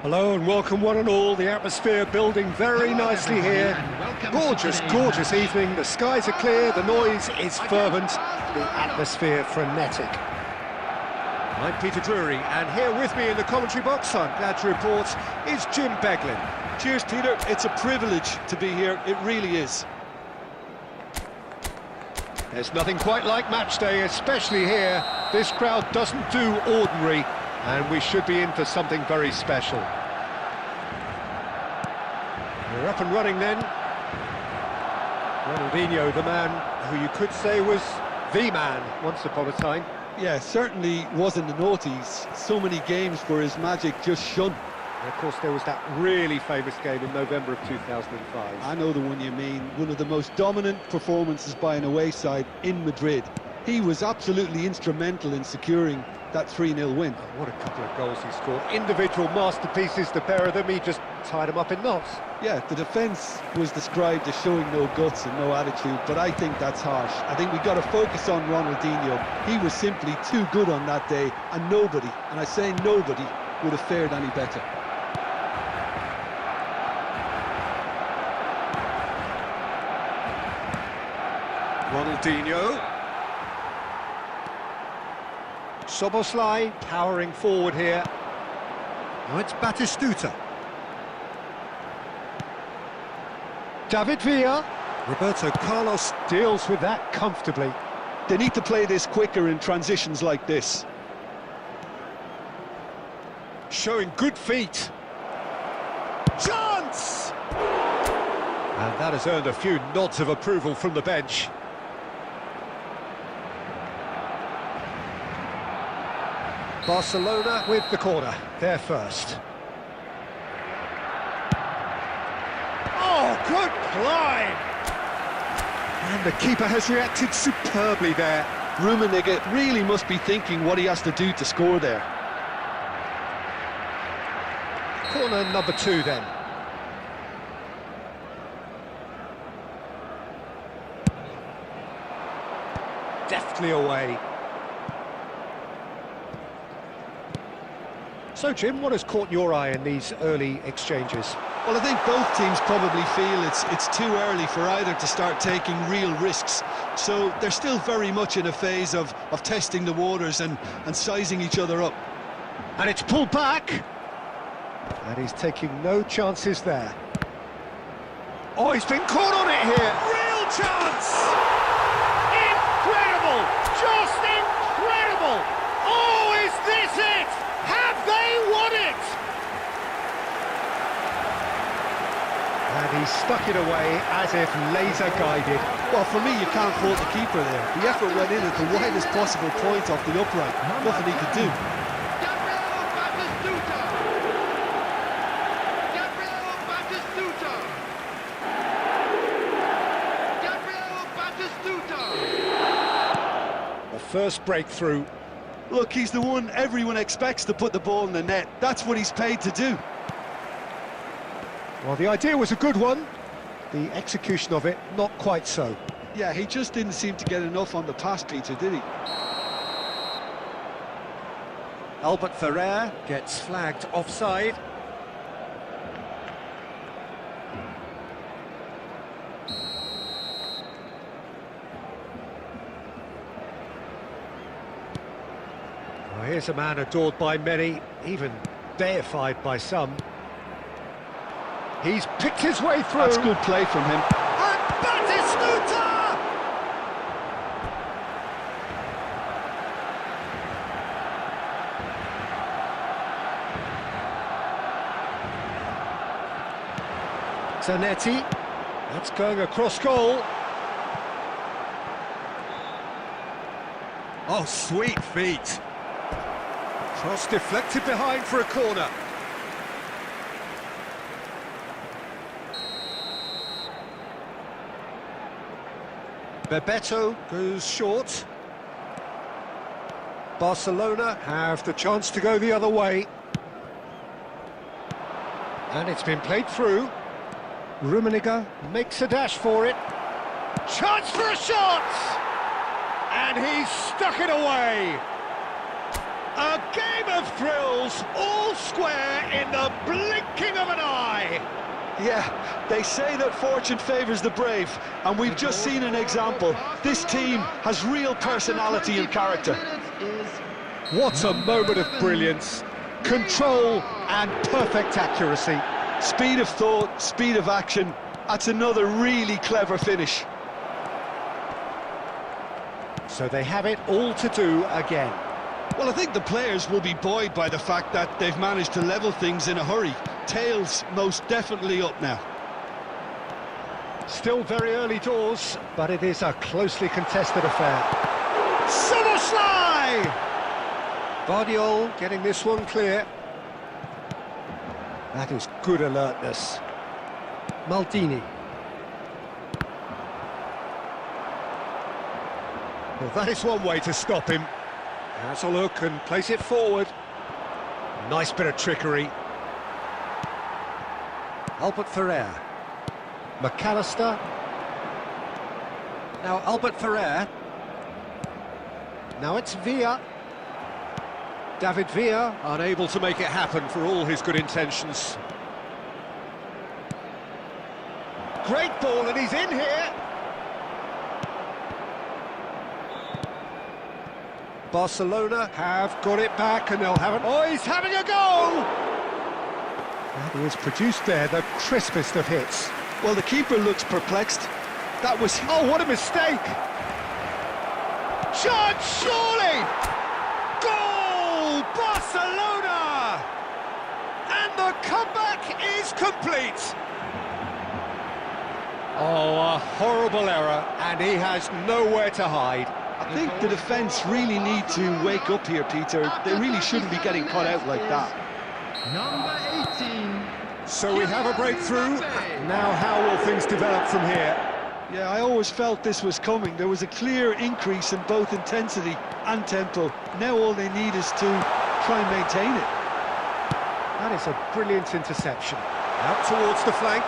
Hello and welcome one and all. The atmosphere building very nicely here. Gorgeous, gorgeous evening. The skies are clear, the noise is fervent, the atmosphere frenetic. I'm Peter Drury, and here with me in the commentary box, I'm glad to report, is Jim Beglin. Cheers, Peter. It's a privilege to be here. It really is. There's nothing quite like match day, especially here. This crowd doesn't do ordinary, and we should be in for something very special. We're up and running then. Ronaldinho, the man who you could say was the man once upon a time. Yeah, certainly was in the noughties. So many games where his magic just shone. And of course there was that really famous game in November of 2005. I know the one you mean. One of the most dominant performances by an away side in Madrid. He was absolutely instrumental in securing that 3-0 win. Oh, what a couple of goals he scored. Individual masterpieces, the pair of them. He just tied them up in knots. Yeah, the defence was described as showing no guts and no attitude, but I think that's harsh. I think we've got to focus on Ronaldinho. He was simply too good on that day, and nobody, and I say nobody, would have fared any better. Ronaldinho. Soboslai powering forward here. Now it's Batistuta. David Villa. Roberto Carlos deals with that comfortably. They need to play this quicker in transitions like this. Showing good feet. Chance! And that has earned a few nods of approval from the bench. Barcelona with the corner, they're first. Oh, good climb! And the keeper has reacted superbly there. Rummenigge really must be thinking what he has to do to score there. Corner number 2 then. Deftly away. So, Jim, what has caught your eye in these early exchanges? Well, I think both teams probably feel it's too early for either to start taking real risks. So they're still very much in a phase of testing the waters and sizing each other up. And it's pulled back. And he's taking no chances there. Oh, he's been caught on it here. Real chance! Incredible! Just incredible! Oh, is this it? Have they won it? And he stuck it away as if laser-guided. Well, for me, you can't fault the keeper there. The effort went in at the widest possible point off the upright. Nothing he could do. The first breakthrough. Look, he's the one everyone expects to put the ball in the net. That's what he's paid to do. Well, the idea was a good one. The execution of it, not quite so. Yeah, he just didn't seem to get enough on the pass, Peter, did he? Albert Ferrer gets flagged offside. Well, here's a man adored by many, even deified by some. He's picked his way through. That's good play from him. And Batistuta! Zanetti. That's going across goal. Oh, sweet feet. Cross deflected behind for a corner. Bebeto goes short. Barcelona have the chance to go the other way. And it's been played through. Rummenigge makes a dash for it. Chance for a shot! And he's stuck it away. A game of thrills, all square in the blinking of an eye. Yeah, they say that fortune favours the brave, and we've just seen an example. This team has real personality and character. What a moment of brilliance, control and perfect accuracy. Speed of thought, speed of action. That's another really clever finish. So they have it all to do again. Well, I think the players will be buoyed by the fact that they've managed to level things in a hurry. Tails most definitely up now. Still very early doors, but it is a closely contested affair. Soboslai! Vardiol getting this one clear. That is good alertness. Maldini. Well, that is one way to stop him. Has a look and place it forward. Nice bit of trickery. Albert Ferrer. McAllister. Now Albert Ferrer. Now it's Villa. David Villa unable to make it happen for all his good intentions. Great ball and he's in here. Barcelona have got it back and they'll have it. Oh, he's having a go! And he has produced there the crispest of hits. Well, the keeper looks perplexed. That was... Oh, what a mistake! chance, surely! Goal! Barcelona! And the comeback is complete! Oh, a horrible error, and he has nowhere to hide. I think the defence really need to wake up here, Peter. They really shouldn't be getting caught out like that. Number 18. So we have a breakthrough. Now how will things develop from here? Yeah, I always felt this was coming. There was a clear increase in both intensity and tempo. Now all they need is to try and maintain it. That is a brilliant interception. Out towards the flank.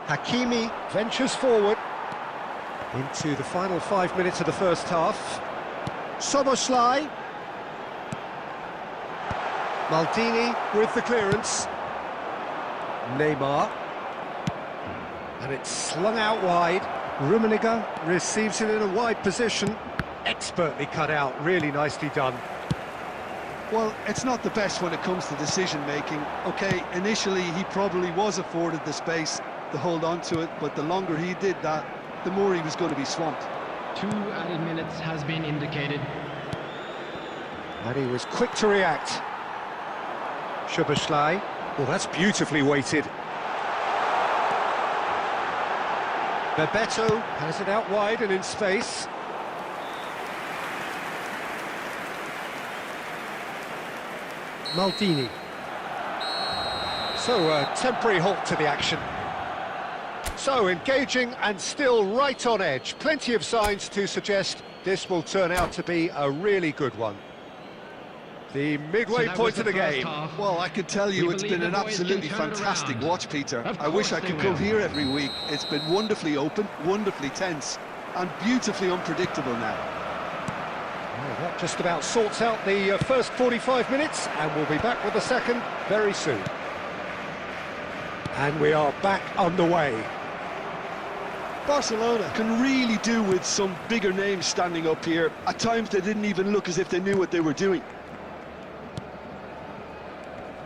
Hakimi ventures forward into the final 5 minutes of the first half. Szoboszlai. Maldini with the clearance. Neymar. And it's slung out wide. Rummenigge receives it in a wide position. Expertly cut out, really nicely done. Well, it's not the best when it comes to decision-making. OK, initially he probably was afforded the space to hold on to it, but the longer he did that, the more he was going to be swamped. 2 added minutes has been indicated. And he was quick to react. Szoboszlai. Well, that's beautifully weighted. Bebeto has it out wide and in space. Maldini. So a temporary halt to the action. So engaging and still right on edge. Plenty of signs to suggest this will turn out to be a really good one. The midway point of the game. Well, I can tell you it's been an absolutely fantastic watch, Peter. I wish I could come here every week. It's been wonderfully open, wonderfully tense, and beautifully unpredictable now. Well, that just about sorts out the first 45 minutes, and we'll be back with the second very soon. And we are back underway. Barcelona can really do with some bigger names standing up here. At times they didn't even look as if they knew what they were doing.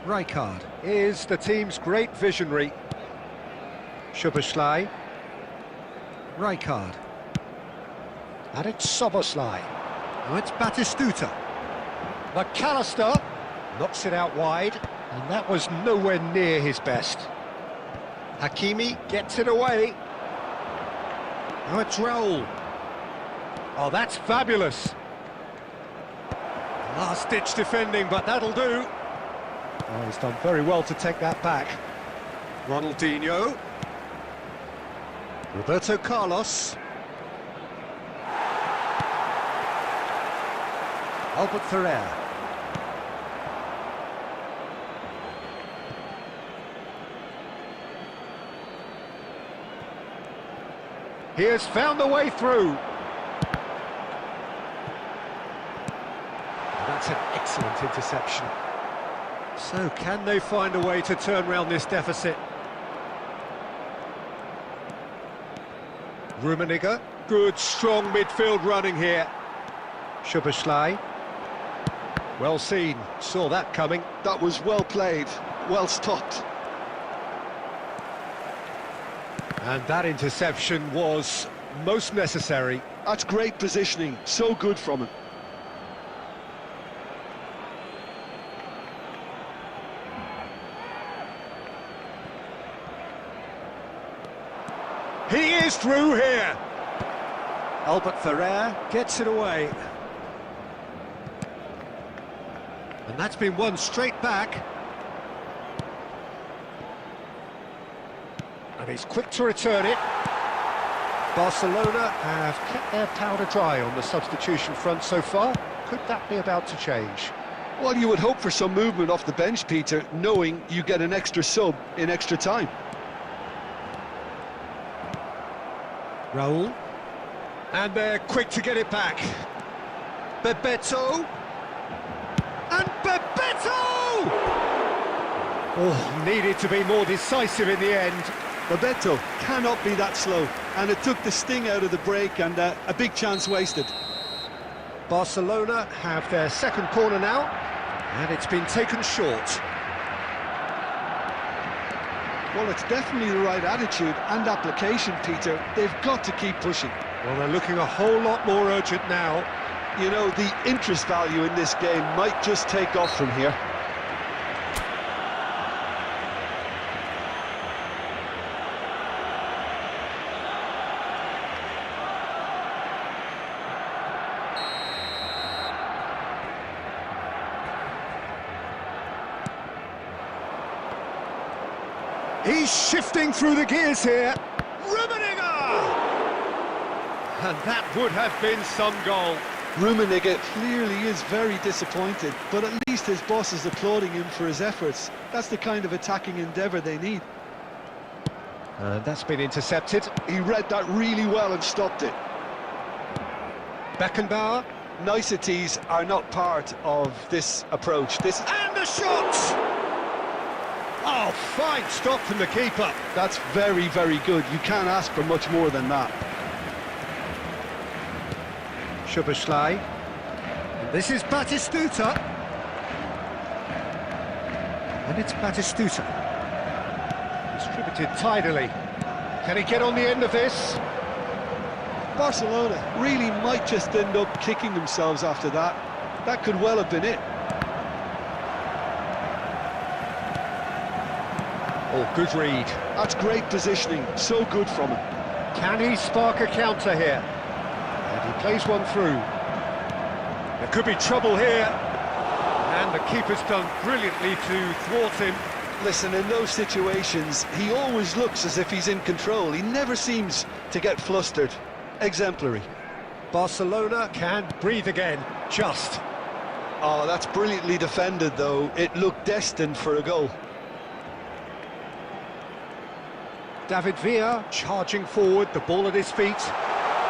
Rijkaard is the team's great visionary. Szoboszlai. Rijkaard. And it's Szoboszlai. Now it's Batistuta. McAllister knocks it out wide, and that was nowhere near his best. Hakimi gets it away. Now it's Raul. Oh, that's fabulous. Last-ditch defending, but that'll do. Oh, he's done very well to take that back. Ronaldinho. Roberto Carlos. Albert Ferrer. He has found a way through. And that's an excellent interception. So, can they find a way to turn around this deficit? Rummenigge, good, strong midfield running here. Szoboszlai. Well seen, saw that coming. That was well played, well stopped. And that interception was most necessary. That's great positioning, so good from him. He is through here. Albert Ferrer gets it away. And that's been won straight back. And he's quick to return it. Barcelona have kept their powder dry on the substitution front so far. Could that be about to change? Well, you would hope for some movement off the bench, Peter, knowing you get an extra sub in extra time. Raul. And they're quick to get it back. Bebeto. And Bebeto! Oh, needed to be more decisive in the end. Bebeto cannot be that slow, and it took the sting out of the break, and a big chance wasted. Barcelona have their second corner now, and it's been taken short. Well, it's definitely the right attitude and application, Peter. They've got to keep pushing. Well, they're looking a whole lot more urgent now. You know, the interest value in this game might just take off from here. He's shifting through the gears here. Rummenigge! And that would have been some goal. Rummenigge clearly is very disappointed, but at least his boss is applauding him for his efforts. That's the kind of attacking endeavour they need. And that's been intercepted. He read that really well and stopped it. Beckenbauer. Niceties are not part of this approach. And the shot! Oh, fine stop from the keeper. That's very, very good. You can't ask for much more than that. Szoboszlai. This is Batistuta. And it's Batistuta. Distributed tidily. Can he get on the end of this? Barcelona really might just end up kicking themselves after that. That could well have been it. Oh, good read. That's great positioning. So good from him. Can he spark a counter here? And he plays one through. There could be trouble here. And the keeper's done brilliantly to thwart him. Listen, in those situations, he always looks as if he's in control. He never seems to get flustered. Exemplary. Barcelona can breathe again. Just. Oh, that's brilliantly defended, though. It looked destined for a goal. David Villa charging forward, the ball at his feet.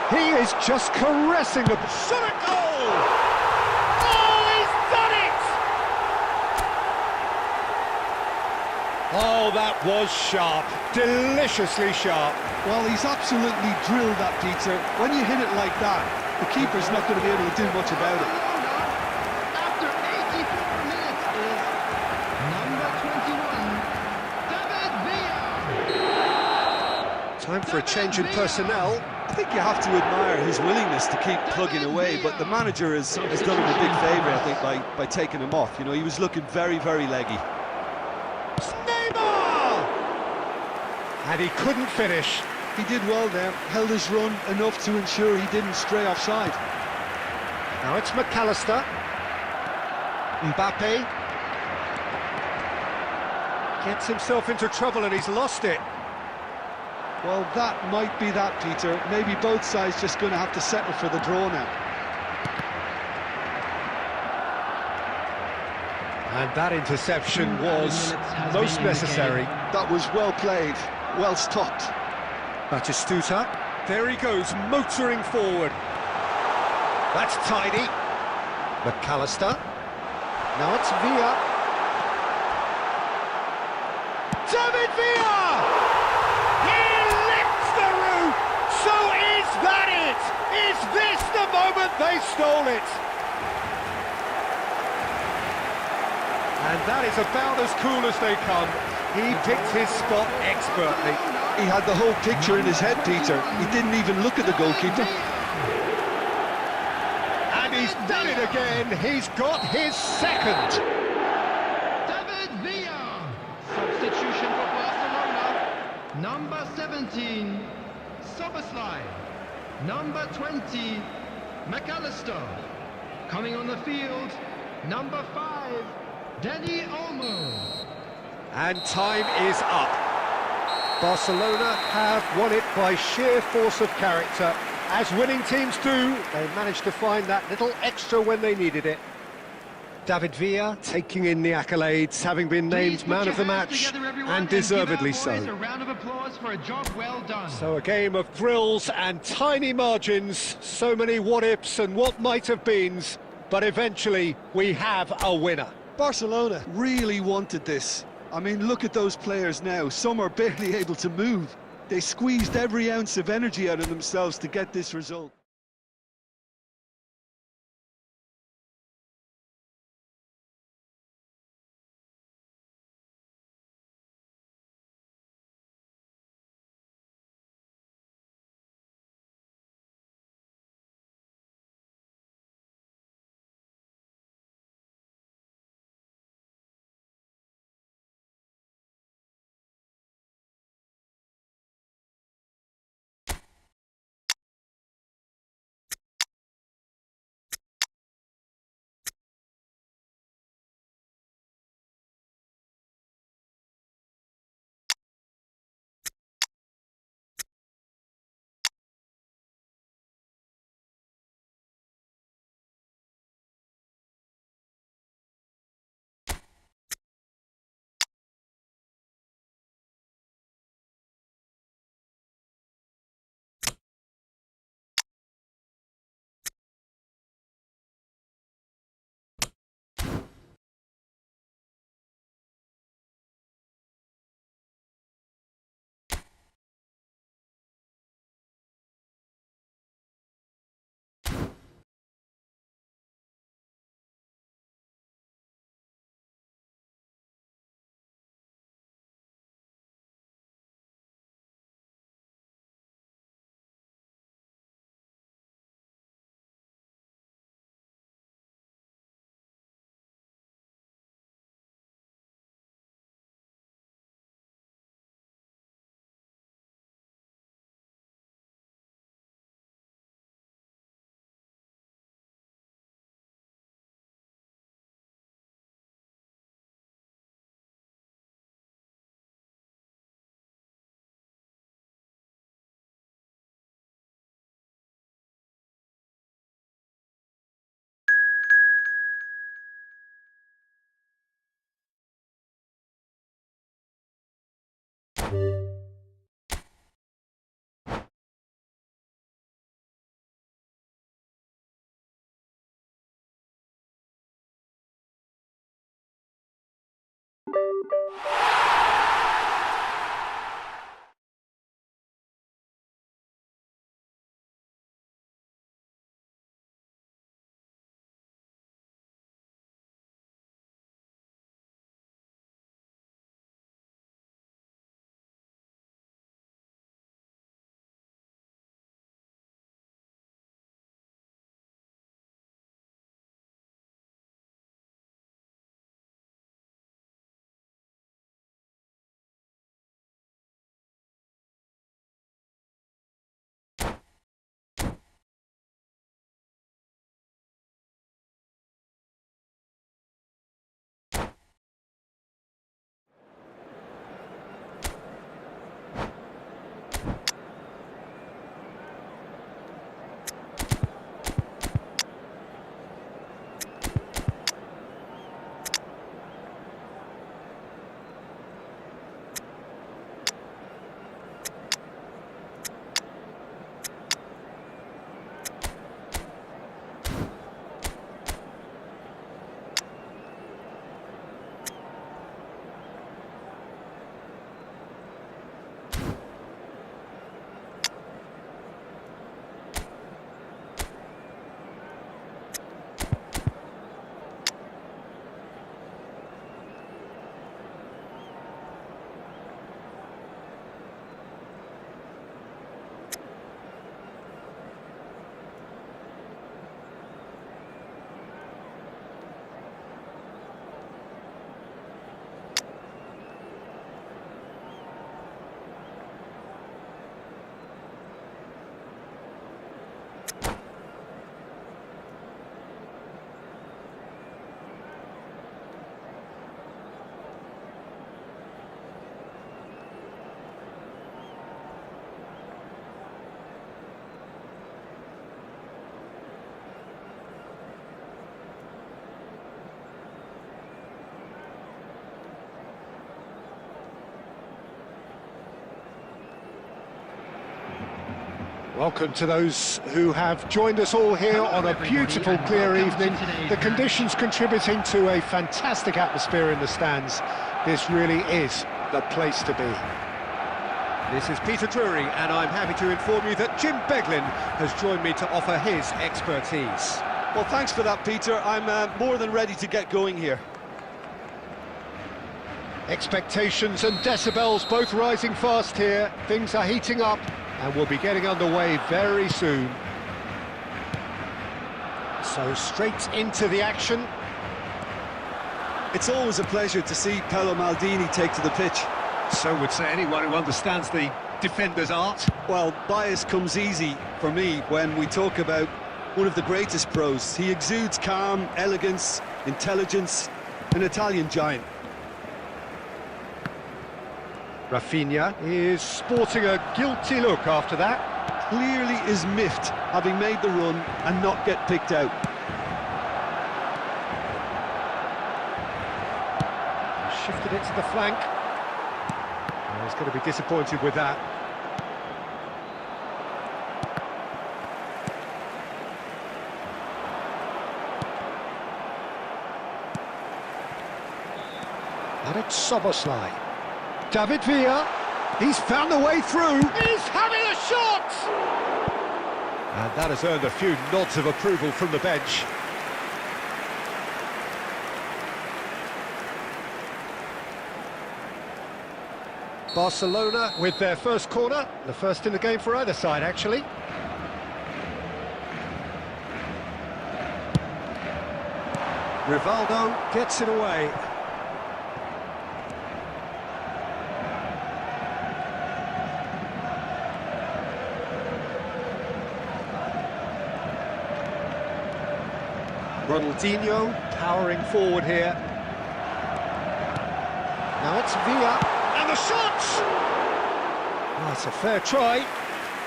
He is just caressing the shot at goal! Oh, he's done it! Oh, that was sharp, deliciously sharp. Well, he's absolutely drilled that, Peter. When you hit it like that, the keeper's not going to be able to do much about it. After 84 minutes is number 21, David Villa. Time for a change in personnel. I think you have to admire his willingness to keep plugging away, but the manager has done him a big favour, I think, by taking him off. You know, he was looking very, very leggy. And he couldn't finish. He did well there, held his run enough to ensure he didn't stray offside. Now it's McAllister. Mbappe. Gets himself into trouble and he's lost it. Well, that might be that, Peter. Maybe both sides just going to have to settle for the draw now. And that interception was most necessary. That was well played, well stopped. Batistuta, there he goes, motoring forward. That's tidy. McAllister. Now it's Villa. David Villa! He lifts the roof! So is that it? Is this the moment they stole it? And that is about as cool as they come. He picked his spot expertly. He had the whole picture in his head, Peter. He didn't even look at the goalkeeper. And he's done it again. He's got his second. David Villa. Substitution for Barcelona. Number 17, Szoboszlai. Number 20, McAllister. Coming on the field, number 5, Dani Olmo. And time is up. Barcelona have won it by sheer force of character. As winning teams do, they managed to find that little extra when they needed it. David Villa taking in the accolades, having been named man of the match, and deservedly so. A round of applause for a job well done. So a game of thrills and tiny margins, so many what-ifs and what might-have-beens, but eventually we have a winner. Barcelona really wanted this. I mean, look at those players now. Some are barely able to move. They squeezed every ounce of energy out of themselves to get this result. Welcome to those who have joined us all here on a beautiful, clear evening. The conditions contributing to a fantastic atmosphere in the stands. This really is the place to be. This is Peter Drury, and I'm happy to inform you that Jim Beglin has joined me to offer his expertise. Well, thanks for that, Peter. I'm more than ready to get going here. Expectations and decibels both rising fast here. Things are heating up, and we'll be getting underway very soon. So straight into the action. It's always a pleasure to see Paolo Maldini take to the pitch. So would say anyone who understands the defender's art. Well, bias comes easy for me when we talk about one of the greatest pros. He exudes calm, elegance, intelligence, an Italian giant. Rafinha is sporting a guilty look after that. Clearly is miffed, having made the run and not get picked out. Shifted it to the flank. Oh, he's going to be disappointed with that. And it's Szoboszlai. David Villa, he's found a way through. He's having a shot! And that has earned a few nods of approval from the bench. Barcelona with their first corner, the first in the game for either side, actually. Rivaldo gets it away. Ronaldinho powering forward here. Now it's Villa, and the shot! Oh, it's a fair try,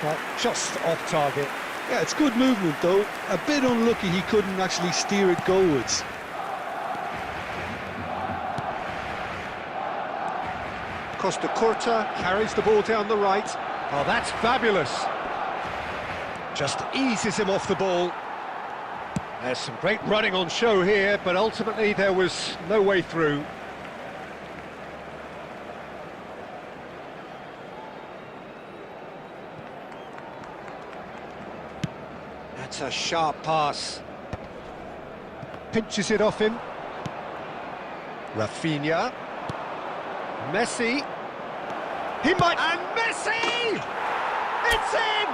but just off target. Yeah, it's good movement though. A bit unlucky he couldn't actually steer it goalwards. Costa Curta carries the ball down the right. Oh, that's fabulous. Just eases him off the ball. There's some great running on show here, but ultimately there was no way through. That's a sharp pass. Pinches it off him. Rafinha. Messi. He might... And Messi! It's in!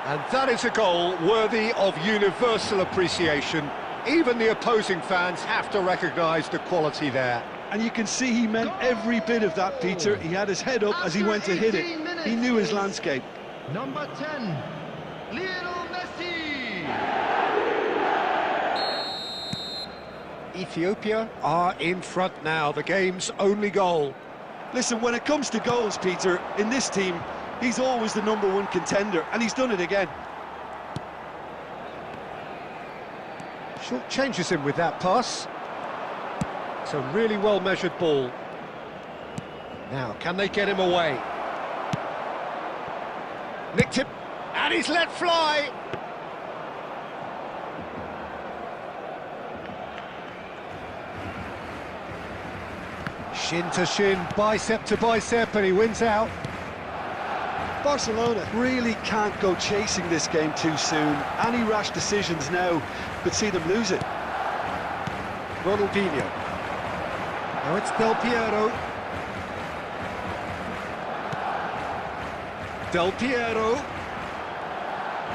And that is a goal worthy of universal appreciation. Even the opposing fans have to recognise the quality there. And you can see he meant every bit of that, Peter. He had his head up as he went to hit it. He knew his landscape. Number 10, Lionel Messi. Ethiopia are in front now, the game's only goal. Listen, when it comes to goals, Peter, in this team, he's always the #1 contender, and he's done it again. Short changes him with that pass. It's a really well-measured ball. Now, can they get him away? Nicked him, and he's let fly! Shin to shin, bicep to bicep, and he wins out. Barcelona really can't go chasing this game too soon. Any rash decisions now could see them lose it. Ronaldinho. Now it's Del Piero. Del Piero.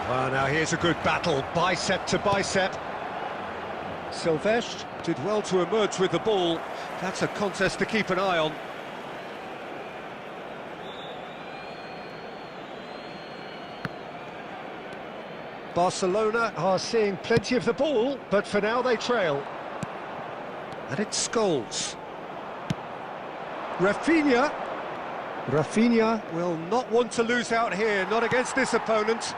Well, now here's a good battle, bicep to bicep. Silvestre did well to emerge with the ball. That's a contest to keep an eye on. Barcelona are seeing plenty of the ball, but for now they trail. And it's Scholes. Rafinha. Rafinha will not want to lose out here, not against this opponent.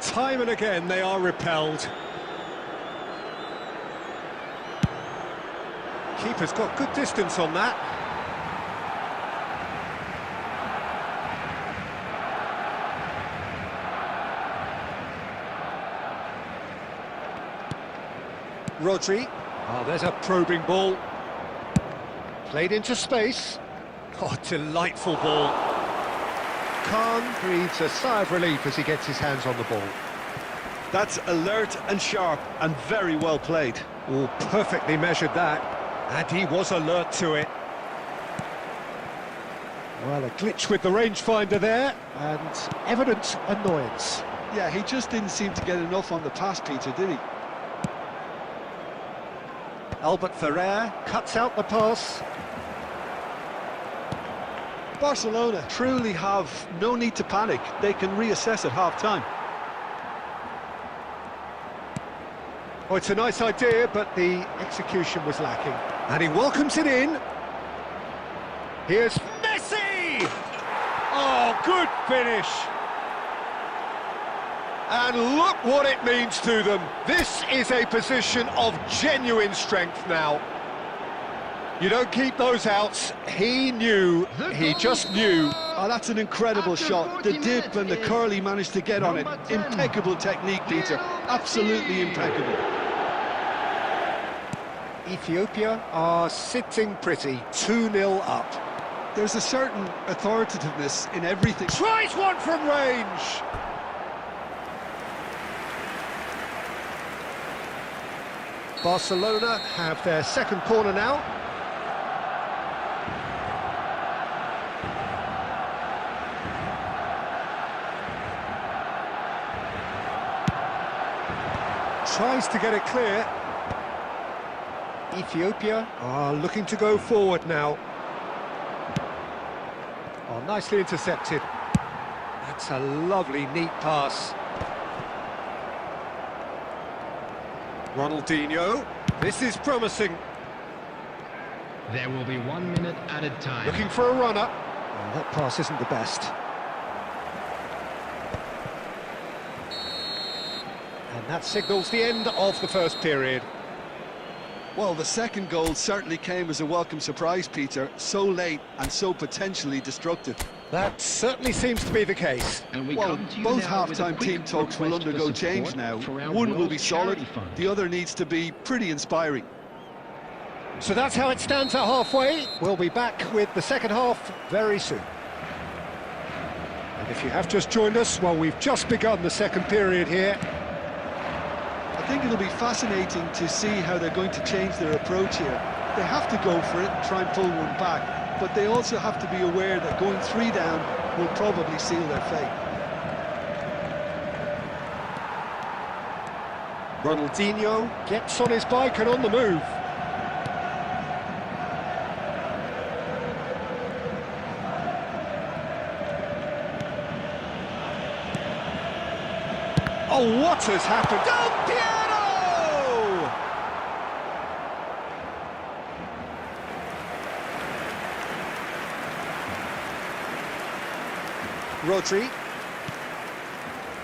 Time and again they are repelled. Keeper's got good distance on that. Rodri. Oh, there's a probing ball. Played into space. Oh, delightful ball. Khan breathes a sigh of relief as he gets his hands on the ball. That's alert and sharp and very well played. Oh, perfectly measured that. And he was alert to it. Well, a glitch with the rangefinder there, and evident annoyance. Yeah, he just didn't seem to get enough on the pass, Peter, did he? Albert Ferrer cuts out the pass. Barcelona truly have no need to panic. They can reassess at half-time. Oh, it's a nice idea, but the execution was lacking. And he welcomes it in. Here's Messi! Oh, good finish! And look what it means to them. This is a position of genuine strength now. You don't keep those outs. He knew, he just knew. Oh, that's an incredible shot. The dip and the curl he managed to get on it. Impeccable technique, Peter. Absolutely impeccable. Ethiopia are sitting pretty, 2-0 up. There's a certain authoritativeness in everything. Tries one from range! Barcelona have their second corner now. Tries to get it clear. Ethiopia are looking to go forward now. Oh, nicely intercepted. That's a lovely, neat pass. Ronaldinho. This is promising. There will be 1 minute added time. Looking for a runner. Oh, that pass isn't the best. And that signals the end of the first period. Well, the second goal certainly came as a welcome surprise, Peter. So late and so potentially destructive. That certainly seems to be the case. And we Well, come to you both now with a half-time quick team talks will request for undergo support change now. for our One will World be solid, Charity Fund. the other needs to be pretty inspiring. So that's how it stands at halfway. We'll be back with the second half very soon. And if you have just joined us, well, we've just begun the second period here. I think it'll be fascinating to see how they're going to change their approach here. They have to go for it, try and pull one back, but they also have to be aware that going 3 down will probably seal their fate. Ronaldinho gets on his bike and on the move. Oh, what has happened? Del Piero! Rodri.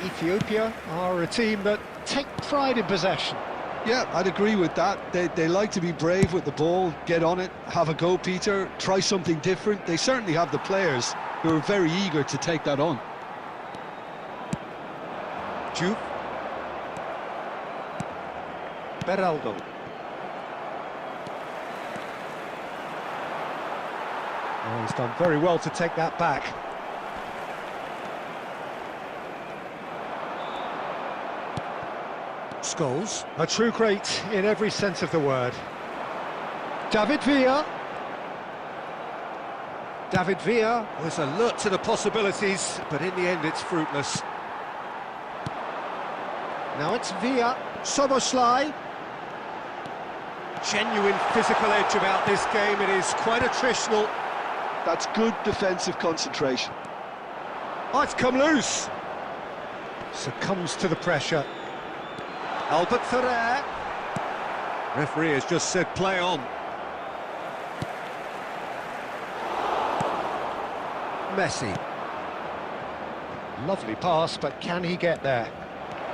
Ethiopia are a team that take pride in possession. Yeah, I'd agree with that. They like to be brave with the ball, get on it, have a go, Peter, try something different. They certainly have the players who are very eager to take that on. Juve. Beraldo. Oh, he's done very well to take that back. Scholes, a true great in every sense of the word. David Villa. David Villa was alert to the possibilities, but in the end it's fruitless. Now it's Villa, Soboslai. Genuine physical edge about this game, it is quite attritional. That's good defensive concentration. Oh, it's come loose. Succumbs to the pressure. Albert Ferrer. Referee has just said play on. Messi. Lovely pass, but can he get there?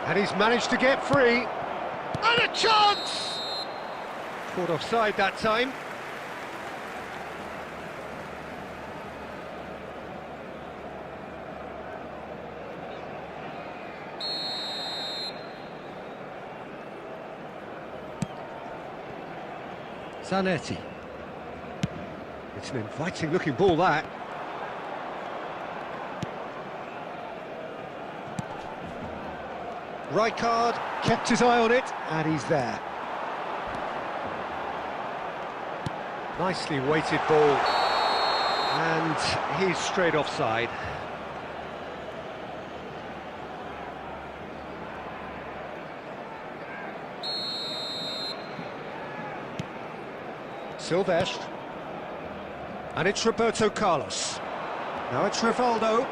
And he's managed to get free. And a chance! Caught offside that time. Zanetti. It's an inviting looking ball, that. Rijkaard kept his eye on it, and he's there. Nicely weighted ball, and he's straight offside. Silvestre. And it's Roberto Carlos. Now it's Rivaldo.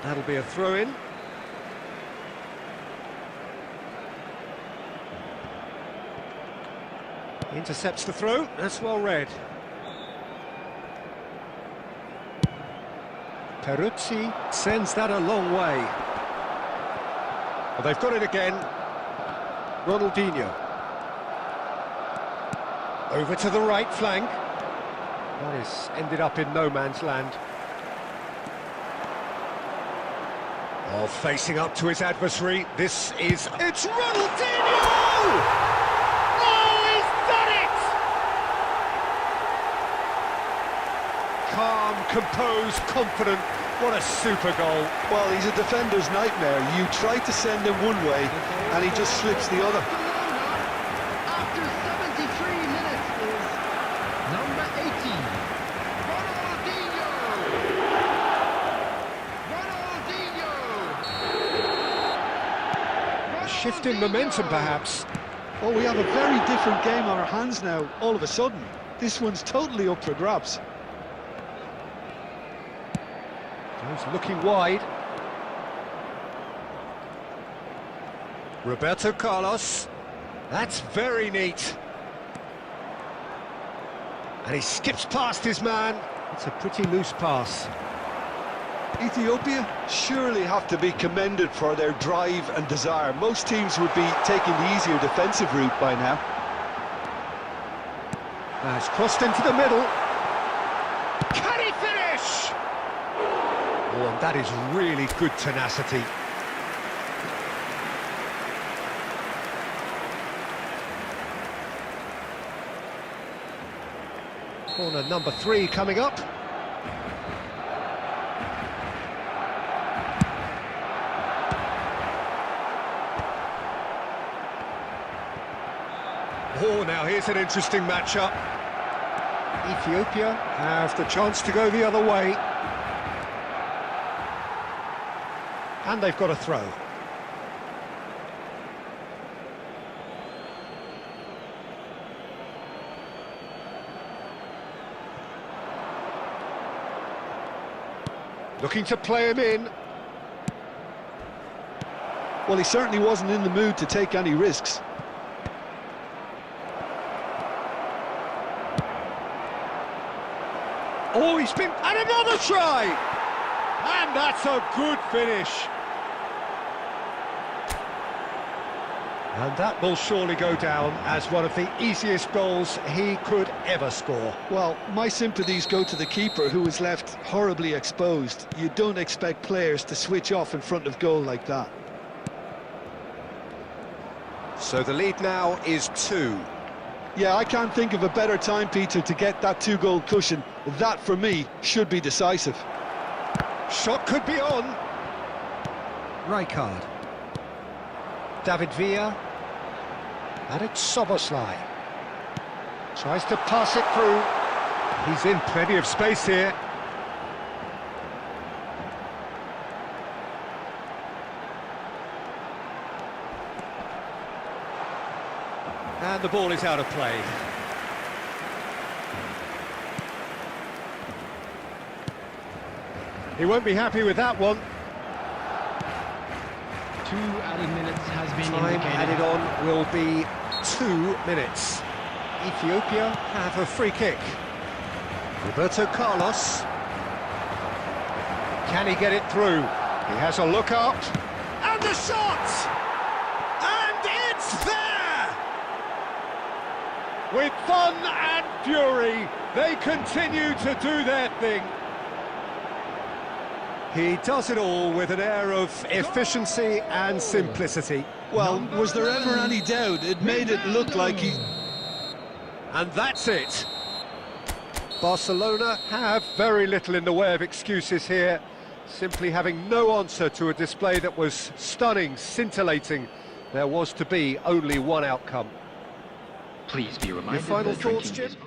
That'll be a throw-in. Intercepts the throw, that's well read. Peruzzi sends that a long way. Well, they've got it again. Ronaldinho. Over to the right flank. That is ended up in no man's land. Oh, facing up to his adversary. It's Ronaldinho! Calm, composed, confident. What a super goal. Well, he's a defender's nightmare. You try to send him one way, and he just slips the other. After 73 minutes is number 18, Ronaldinho! A shift in momentum, perhaps. Oh, we have a very different game on our hands now, all of a sudden. This one's totally up for grabs. He's looking wide. Roberto Carlos. That's very neat. And he skips past his man. It's a pretty loose pass. Ethiopia surely have to be commended for their drive and desire. Most teams would be taking the easier defensive route by now. Now it's crossed into the middle. Can he finish? Oh, and that is really good tenacity. Corner number 3 coming up. Oh, now here's an interesting matchup. Ethiopia have the chance to go the other way. And they've got a throw. Looking to play him in. Well, he certainly wasn't in the mood to take any risks. Oh, he's been... And another try! And that's a good finish. And that will surely go down as one of the easiest goals he could ever score. Well, my sympathies go to the keeper, who was left horribly exposed. You don't expect players to switch off in front of goal like that. So the lead now is 2. Yeah, I can't think of a better time, Peter, to get that 2-goal cushion. That, for me, should be decisive. Shot could be on. Rijkaard. David Villa. And it's Soboslai. Tries to pass it through. He's in plenty of space here. And the ball is out of play. He won't be happy with that one. 2 added minutes has been Time indicated. added on will be 2 minutes. Ethiopia have a free kick. Roberto Carlos. Can he get it through? He has a look up. And the shot! And it's there! With fun and fury, they continue to do their thing. He does it all with an air of efficiency and simplicity. Well, was there ever any doubt? It made it look like he... And that's it. Barcelona have very little in the way of excuses here, simply having no answer to a display that was stunning, scintillating. There was to be only one outcome. Please be reminded Your final that thoughts, drinking Jim? is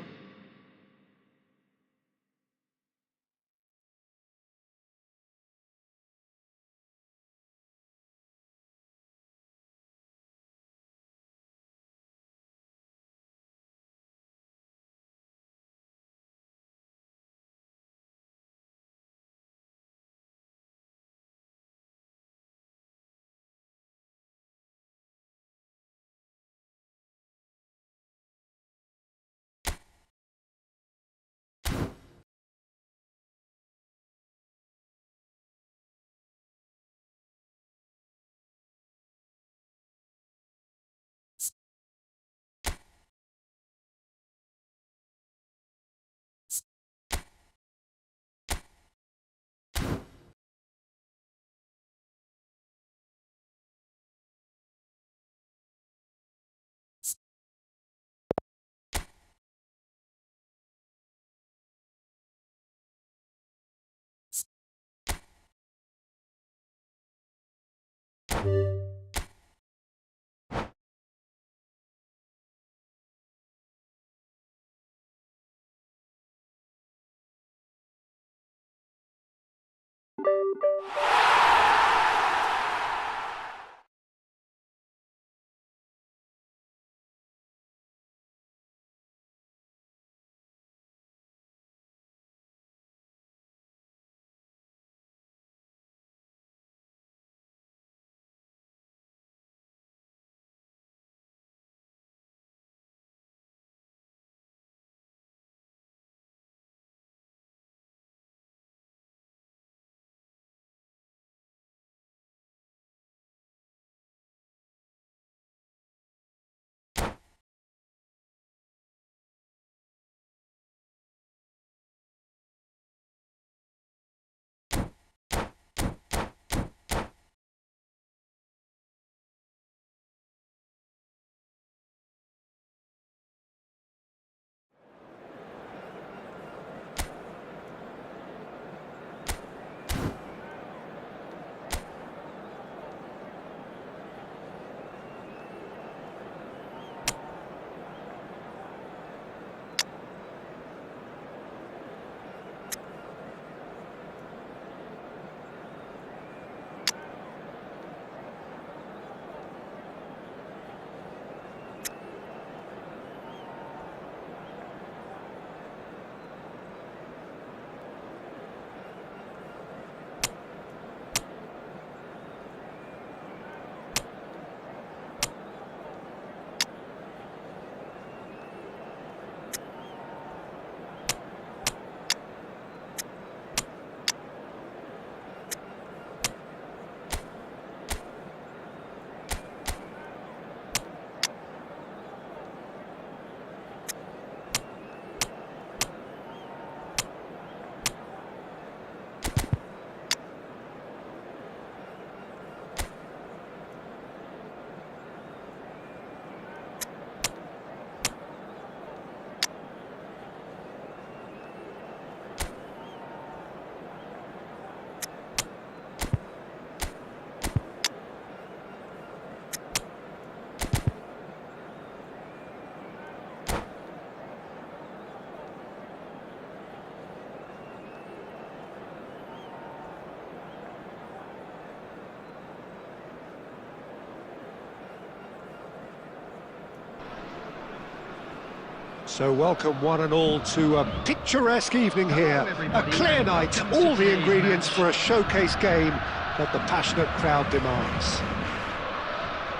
So welcome one and all to a picturesque evening here, a clear night, all the ingredients for a showcase game that the passionate crowd demands.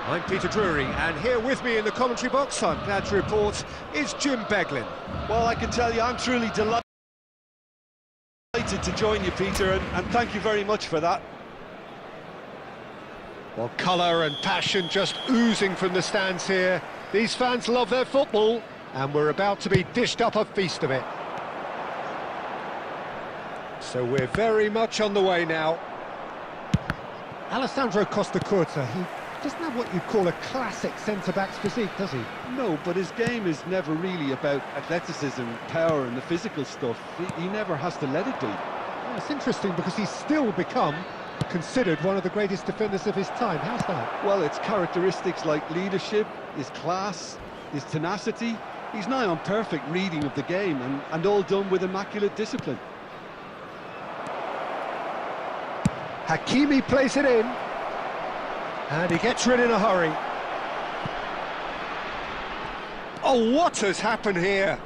I'm Peter Drury, and here with me in the commentary box, I'm glad to report, is Jim Beglin. Well, I can tell you, I'm truly delighted to join you, Peter, and thank you very much for that. Well, colour and passion just oozing from the stands here. These fans love their football, and we're about to be dished up a feast of it. So we're very much on the way now. Alessandro Costa Curta, he doesn't have what you'd call a classic centre-back's physique, does he? No, but his game is never really about athleticism, power and the physical stuff. He never has to let it be. Well, it's interesting because he's still become considered one of the greatest defenders of his time. How's that? Well, it's characteristics like leadership, his class, his tenacity. He's nigh on perfect reading of the game and all done with immaculate discipline. Hakimi plays it in, and he gets rid in a hurry. Oh, what has happened here?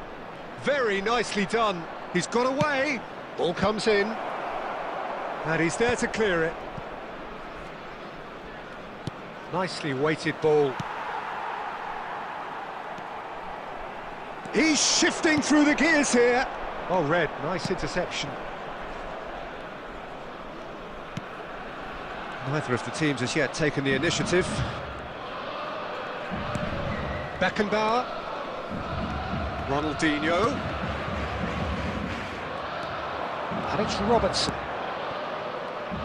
Very nicely done. He's got away, ball comes in, and he's there to clear it. Nicely weighted ball. He's shifting through the gears here. Oh, red, nice interception. Neither of the teams has yet taken the initiative. Beckenbauer. Ronaldinho. And it's Robertson.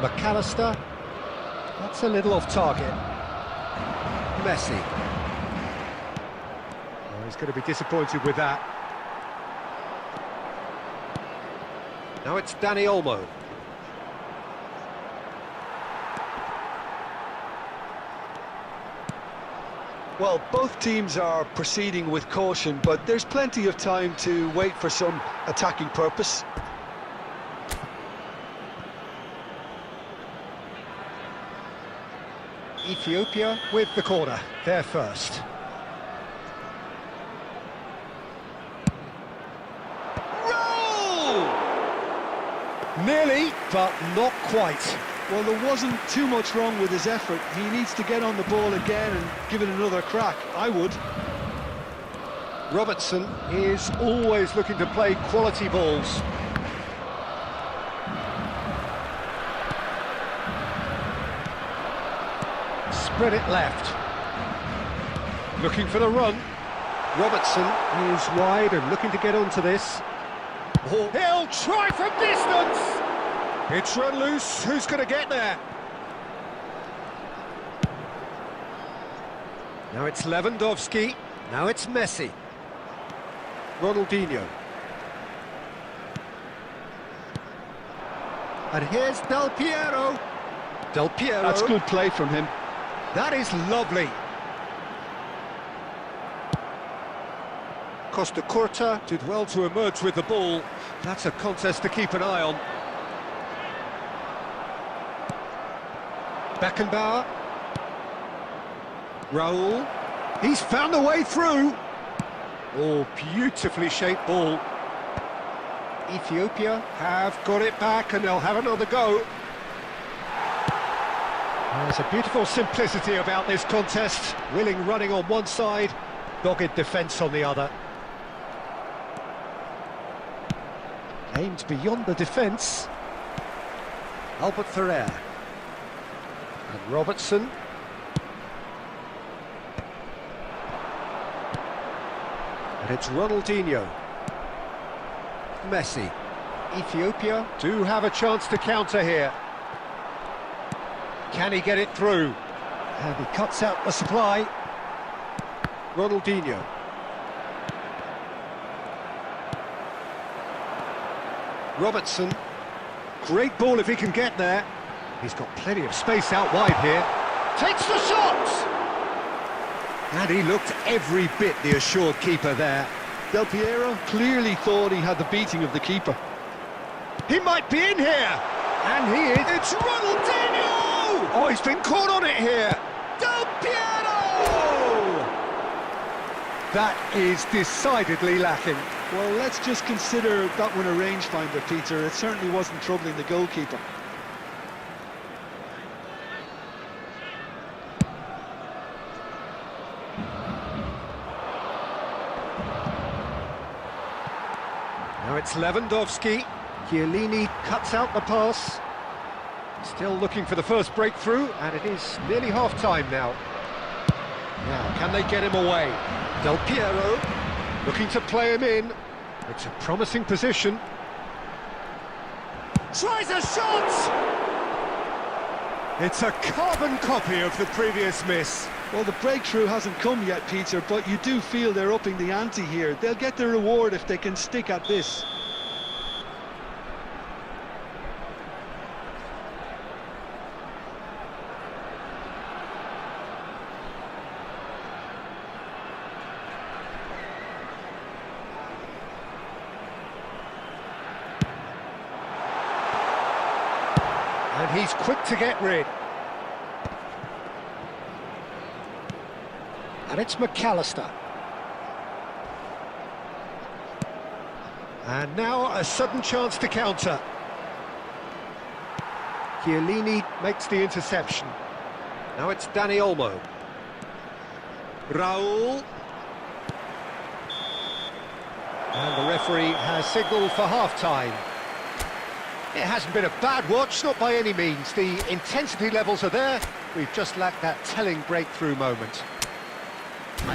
McAllister. That's a little off target. Messi. Oh, he's going to be disappointed with that. Now it's Dani Olmo. Well, both teams are proceeding with caution, but there's plenty of time to wait for some attacking purpose. Ethiopia with the corner, there first. Roll! Nearly, but not quite. Well, there wasn't too much wrong with his effort. He needs to get on the ball again and give it another crack. I would. Robertson is always looking to play quality balls. Spread it left. Looking for the run. Robertson is wide and looking to get onto this. Oh, he'll try from distance! It's run loose, who's going to get there? Now it's Lewandowski, now it's Messi. Ronaldinho. And here's Del Piero. Del Piero. That's good play from him. That is lovely. Costa Curta did well to emerge with the ball. That's a contest to keep an eye on. Beckenbauer. Raul. He's found a way through. Oh, beautifully shaped ball. Ethiopia have got it back and they'll have another go. There's a beautiful simplicity about this contest. Willing running on one side, dogged defence on the other. Aimed beyond the defence. Albert Ferrer. And Robertson. And it's Ronaldinho. Messi. Ethiopia do have a chance to counter here. Can he get it through? And he cuts out the supply. Ronaldinho. Robertson. Great ball if he can get there. He's got plenty of space out wide here. Takes the shot! And he looked every bit the assured keeper there. Del Piero clearly thought he had the beating of the keeper. He might be in here! And he is... It's Ronaldinho! Oh, he's been caught on it here! Del Piero! That is decidedly lacking. Well, let's just consider that one a rangefinder, Peter. It certainly wasn't troubling the goalkeeper. Now it's Lewandowski. Chiellini cuts out the pass. Still looking for the first breakthrough, and it is nearly half-time now. Now, can they get him away? Del Piero, looking to play him in. It's a promising position. Tries a shot! It's a carbon copy of the previous miss. Well, the breakthrough hasn't come yet, Peter, but you do feel they're upping the ante here. They'll get their reward if they can stick at this. And he's quick to get rid. And it's McAllister. And now a sudden chance to counter. Chiellini makes the interception. Now it's Dani Olmo. Raul. And the referee has signalled for half-time. It hasn't been a bad watch, not by any means. The intensity levels are there. We've just lacked that telling breakthrough moment.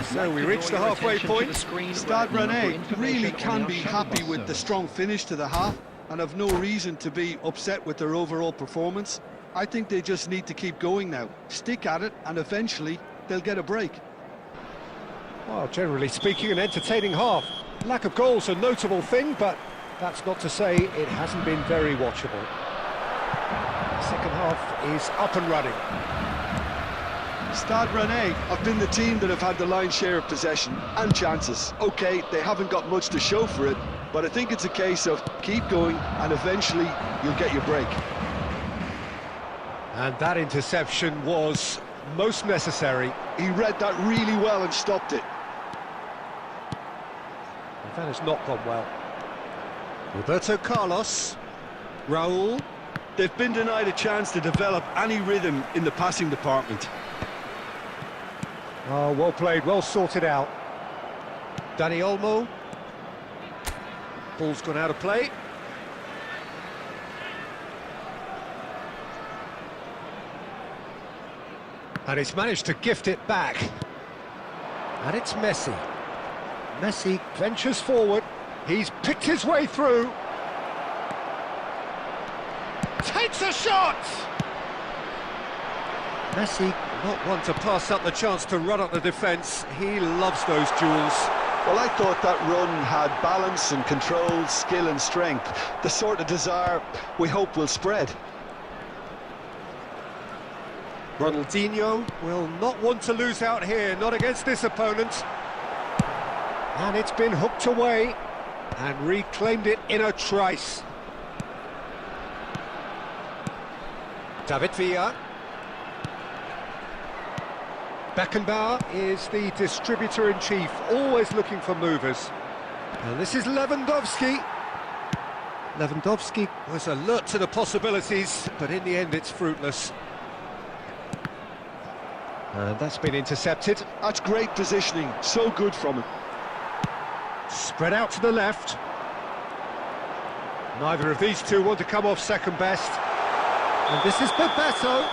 So we reach the halfway point. Stade Rennais really can be happy with the strong finish to the half and have no reason to be upset with their overall performance. I think they just need to keep going now, stick at it, and eventually they'll get a break. Well, generally speaking, an entertaining half. Lack of goals a notable thing, but that's not to say it hasn't been very watchable. The second half is up and running. Stade Rennais have been the team that have had the lion's share of possession and chances. OK, they haven't got much to show for it, but I think it's a case of keep going and eventually you'll get your break. And that interception was most necessary. He read that really well and stopped it. And that has not gone well. Roberto Carlos. Raul. They've been denied a chance to develop any rhythm in the passing department. Oh, well played, well sorted out. Dani Olmo. Ball's gone out of play. And he's managed to gift it back. And it's Messi. Messi ventures forward. He's picked his way through. Takes a shot! Messi, not one to pass up the chance to run up the defence. He loves those duels. Well, I thought that run had balance and control, skill and strength. The sort of desire we hope will spread. Ronaldinho will not want to lose out here, not against this opponent. And it's been hooked away and reclaimed it in a trice. David Villa. Beckenbauer is the distributor-in-chief, always looking for movers. And this is Lewandowski. Lewandowski was alert to the possibilities, but in the end it's fruitless. And that's been intercepted. That's great positioning, so good from him. Spread out to the left. Neither of these two want to come off second best. And this is Bebeto.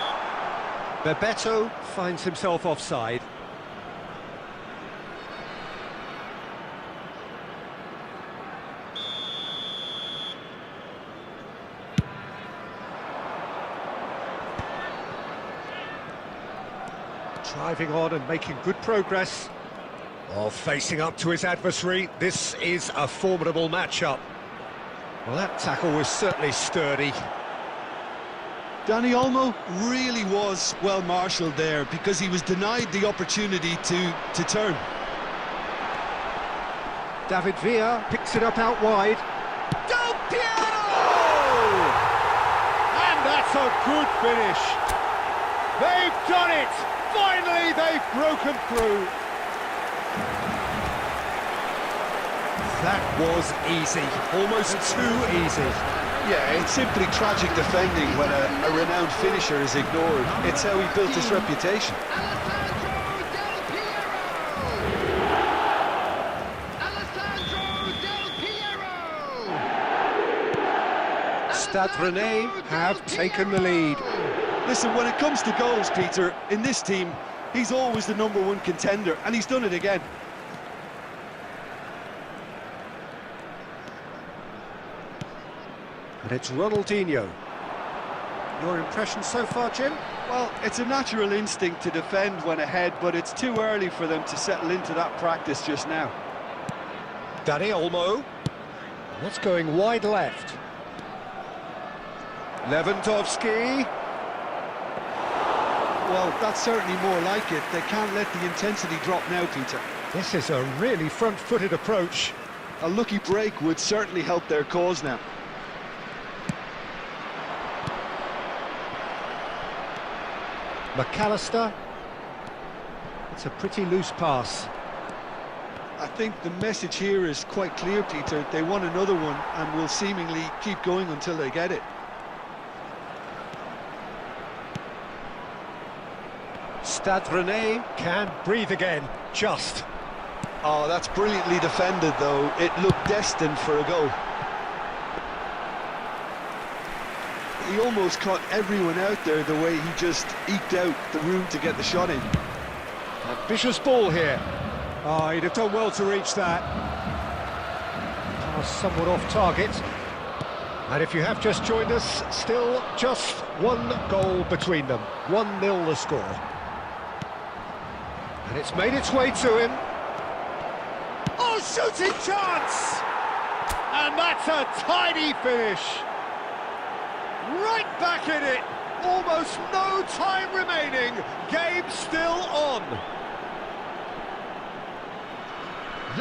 Bebeto finds himself offside. Driving on and making good progress. Oh, facing up to his adversary. This is a formidable matchup. Well, that tackle was certainly sturdy. Dani Olmo really was well marshalled there because he was denied the opportunity to turn. David Villa picks it up out wide. Del Piero! And that's a good finish. They've done it! Finally, they've broken through. That was easy, almost too easy. Yeah, it's simply tragic defending when a renowned finisher is ignored. It's how he built his reputation. Stade Rennais have taken the lead. Listen, when it comes to goals, Peter, in this team, he's always the #1 contender, and he's done it again. And it's Ronaldinho. Your impression so far, Jim? Well, it's a natural instinct to defend when ahead, but it's too early for them to settle into that practice just now. Dani Olmo. That's going wide left. Lewandowski. Well, that's certainly more like it. They can't let the intensity drop now, Peter. This is a really front-footed approach. A lucky break would certainly help their cause now. McAllister. It's a pretty loose pass. I think the message here is quite clear, Peter. They want another one and will seemingly keep going until they get it. Stade Rennais can breathe again, just. Oh, that's brilliantly defended, though. It looked destined for a goal. He almost caught everyone out there the way he just eked out the room to get the shot in. Ambitious ball here. Oh, he'd have done well to reach that. Somewhat off target. And if you have just joined us, still just one goal between them. 1-0 the score. And it's made its way to him. Oh, shooting chance! And that's a tidy finish. Right back in it. Almost no time remaining. Game still on.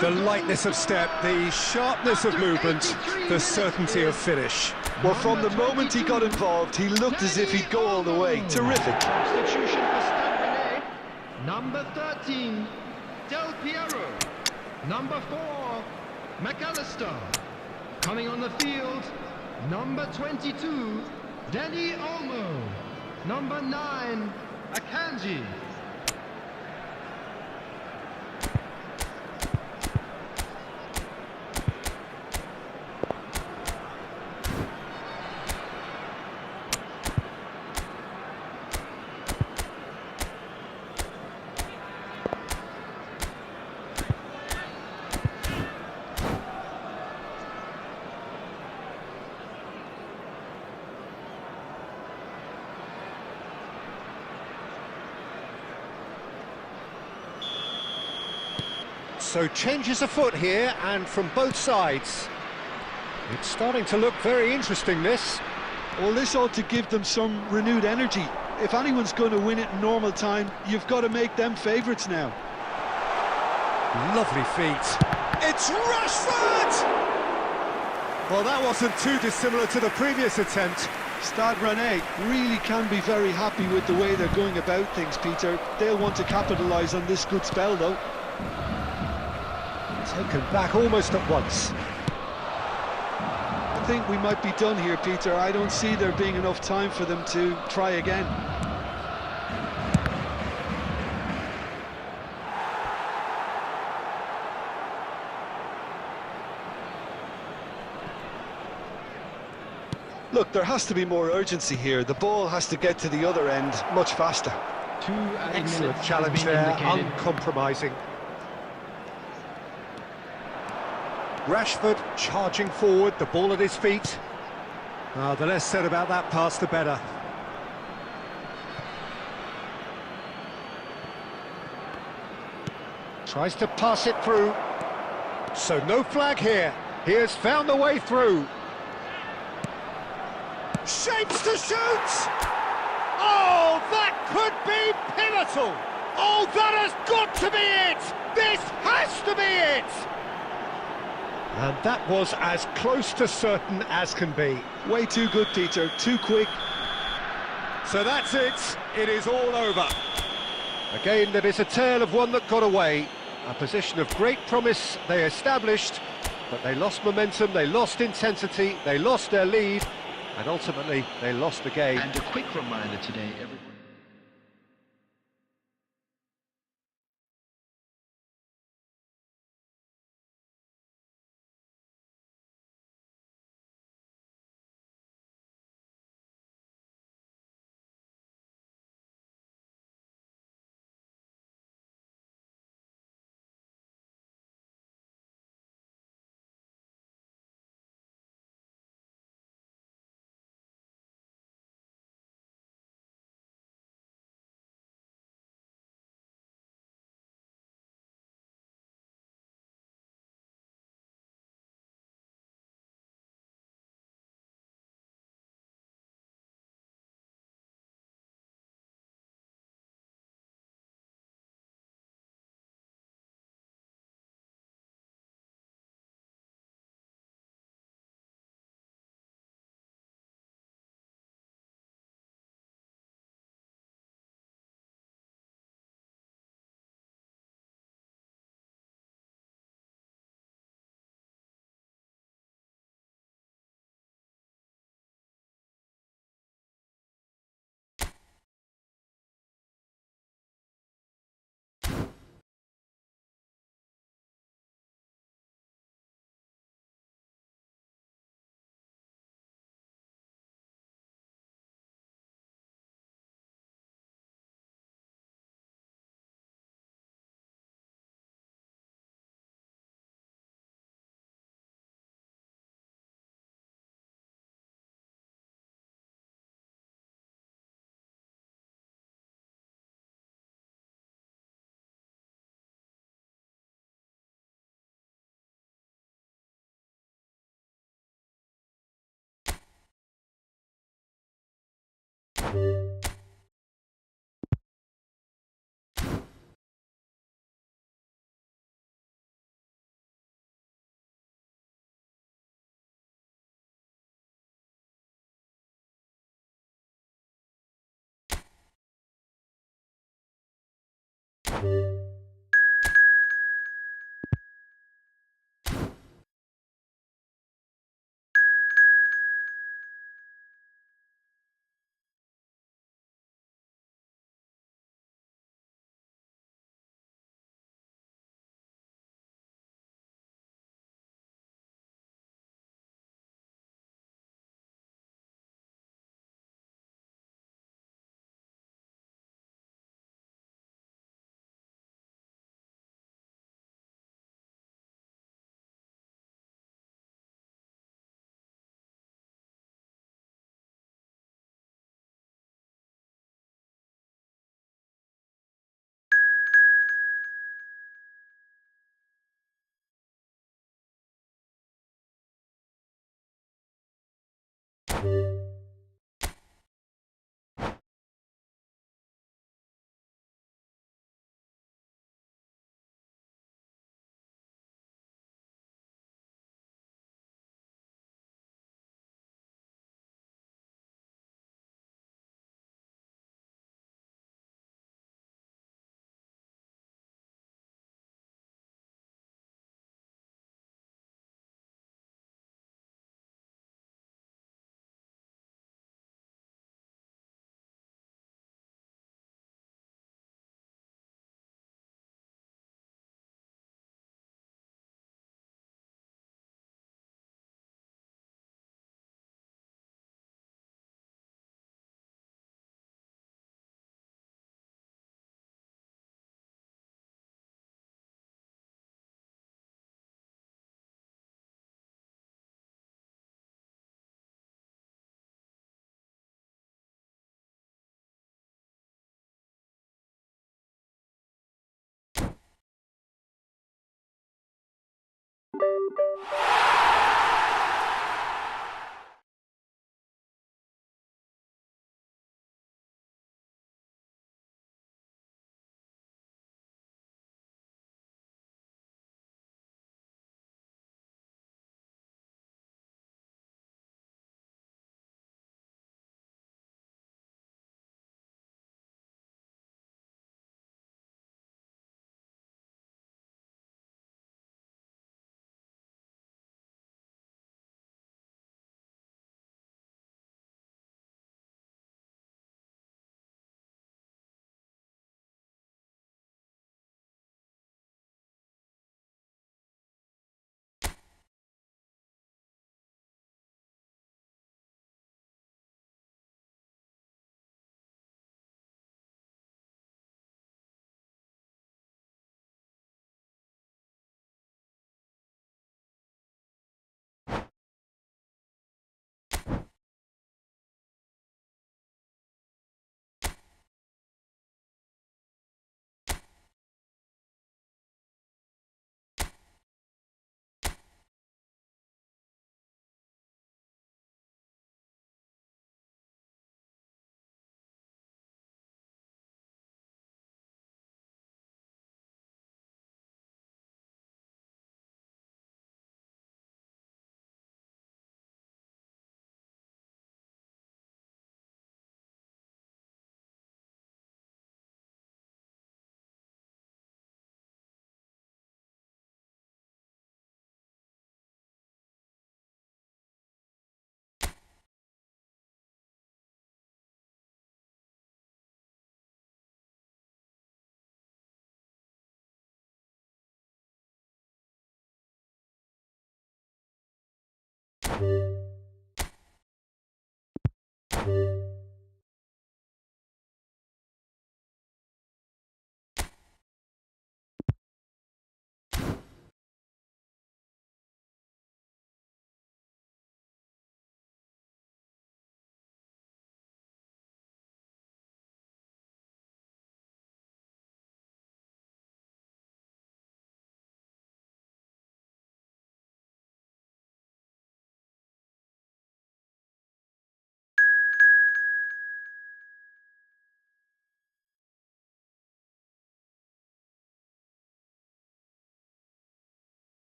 The lightness of step, the sharpness of movement, the certainty of finish. Well, from the moment he got involved, he looked as if he'd go all the way. Terrific. Substitution for Stade Rennais. Number 13, Del Piero. Number 4, McAllister. Coming on the field, number 22, Dani Olmo. Number 9, Akanji. So changes afoot here, and from both sides. It's starting to look very interesting, this. Well, this ought to give them some renewed energy. If anyone's going to win it in normal time, you've got to make them favourites now. Lovely feet. It's Rashford! Well, that wasn't too dissimilar to the previous attempt. Stade Rennais really can be very happy with the way they're going about things, Peter. They'll want to capitalise on this good spell, though. Taken back almost at once. I think we might be done here, Peter. I don't see there being enough time for them to try again. Look, there has to be more urgency here. The ball has to get to the other end much faster. 2 added Excellent minutes challenge have been there, indicated. uncompromising. Rashford charging forward, the ball at his feet. The less said about that pass, the better. Tries to pass it through. So no flag here. He has found the way through. Shapes to shoot! Oh, that could be pivotal! Oh, that has got to be it! This has to be it! And that was as close to certain as can be. Way too good, Peter. Too quick. So that's it. It is all over. A game that is a tale of one that got away. A position of great promise they established, But they lost momentum, they lost intensity, they lost their lead, and ultimately they lost the game. And a quick reminder today, everyone.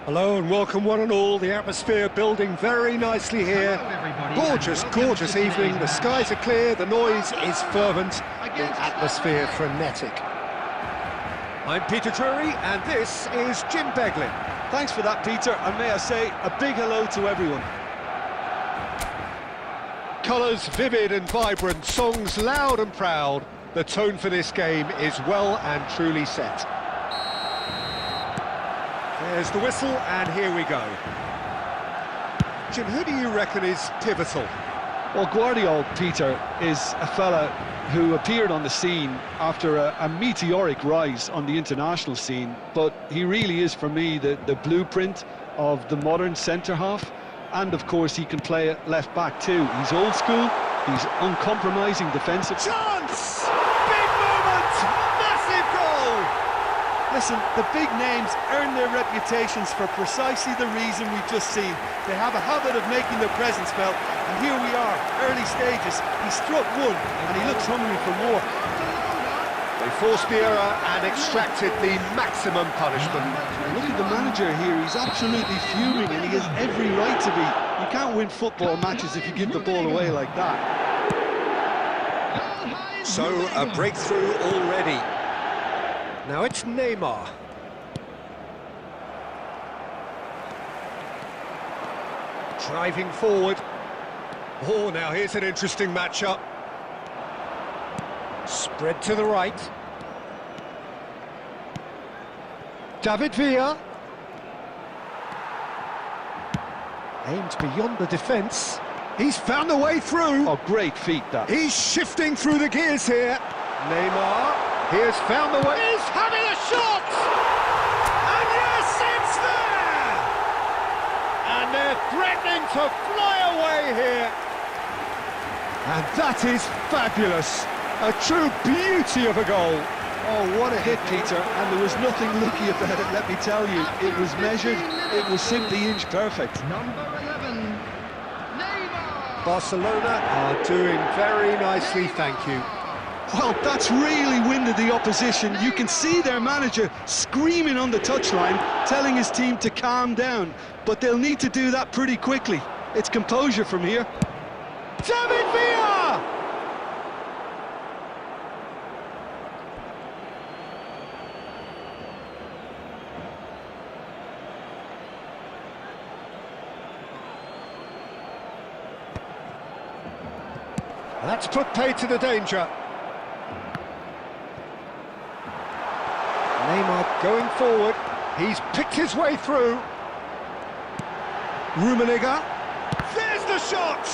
Hello and welcome one and all, the atmosphere building very nicely here. Gorgeous, gorgeous evening, the skies are clear, the noise is fervent, the atmosphere frenetic. I'm Peter Drury and this is Jim Beglin. Thanks for that, Peter, and may I say a big hello to everyone. Colours vivid and vibrant, songs loud and proud. The tone for this game is well and truly set. There's the whistle, and here we go. Jim, who do you reckon is pivotal? Well, Guardiola, Peter, is a fella who appeared on the scene after a meteoric rise on the international scene, but he really is, for me, the blueprint of the modern centre-half, and of course he can play at left-back too. He's old school, he's uncompromising defensive. Chance! Big moment! Massive goal! Listen, the big names earn their reputations for precisely the reason we've just seen. They have a habit of making their presence felt, and here we are, early stages. He struck one, and he looks hungry for more. They forced the error and extracted the maximum punishment. Look at the manager here, he's absolutely fuming, and he has every right to be. You can't win football matches if you give the ball away like that. So, a breakthrough already. Now it's Neymar. Driving forward. Oh, now here's an interesting matchup. Spread to the right. David Villa. Aimed beyond the defence. He's found a way through. Oh, great feat, that. He's shifting through the gears here. Neymar. He has found the way. He's having a shot! And yes, it's there! And they're threatening to fly away here. And that is fabulous. A true beauty of a goal. Oh, what a hit, Peter. And there was nothing lucky about it, let me tell you. It was measured, it was simply inch perfect. Number 11, Neymar. Barcelona are doing very nicely, thank you. Well, that's really winded the opposition. You can see their manager screaming on the touchline, telling his team to calm down. But they'll need to do that pretty quickly. It's composure from here. David Villa! That's put pay to the danger. Neymar going forward, he's picked his way through. Rummenigge, there's the shot!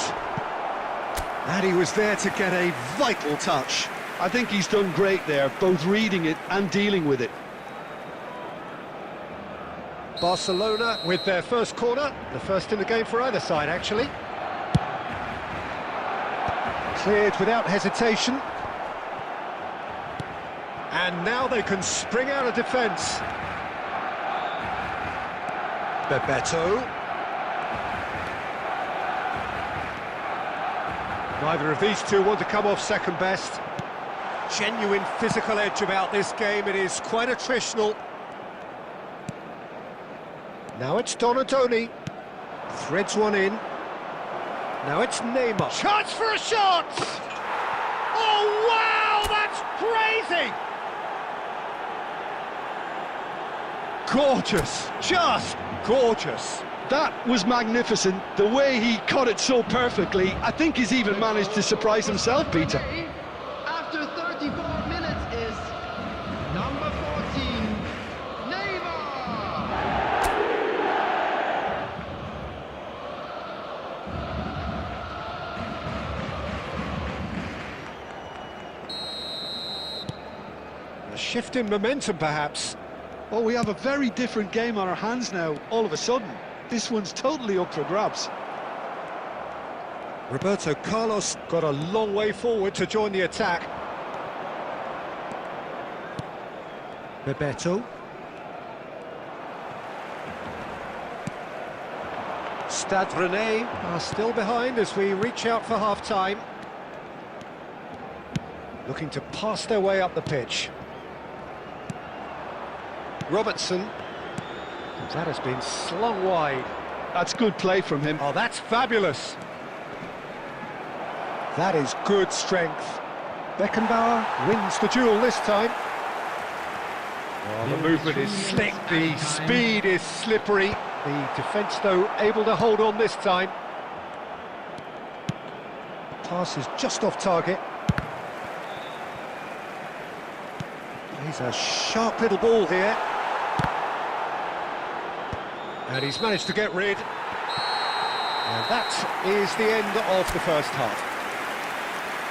And he was there to get a vital touch. I think he's done great there, both reading it and dealing with it. Barcelona with their first corner, the first in the game for either side, actually. Cleared without hesitation. And now they can spring out of defence. Bebeto. Neither of these two want to come off second best. Genuine physical edge about this game, it is quite attritional. Now it's Donadoni. Threads one in. Now it's Neymar. Chance for a shot! Oh, wow, that's crazy! Gorgeous, just gorgeous. That was magnificent. The way he cut it so perfectly. I think he's even managed to surprise himself, Peter. After 34 minutes is number 14, Neymar. A shift in momentum, perhaps. Oh, we have a very different game on our hands now, all of a sudden. This one's totally up for grabs. Roberto Carlos got a long way forward to join the attack. Bebeto. Stade Rennais are still behind as we reach out for half-time. Looking to pass their way up the pitch. Robertson. That has been slung wide. That's good play from him. Oh, that's fabulous. That is good strength. Beckenbauer wins the duel this time. Oh, the movement is slick, the speed is slippery. The defence, though, able to hold on this time. Pass is just off target. He's a sharp little ball here. And he's managed to get rid. And that is the end of the first half.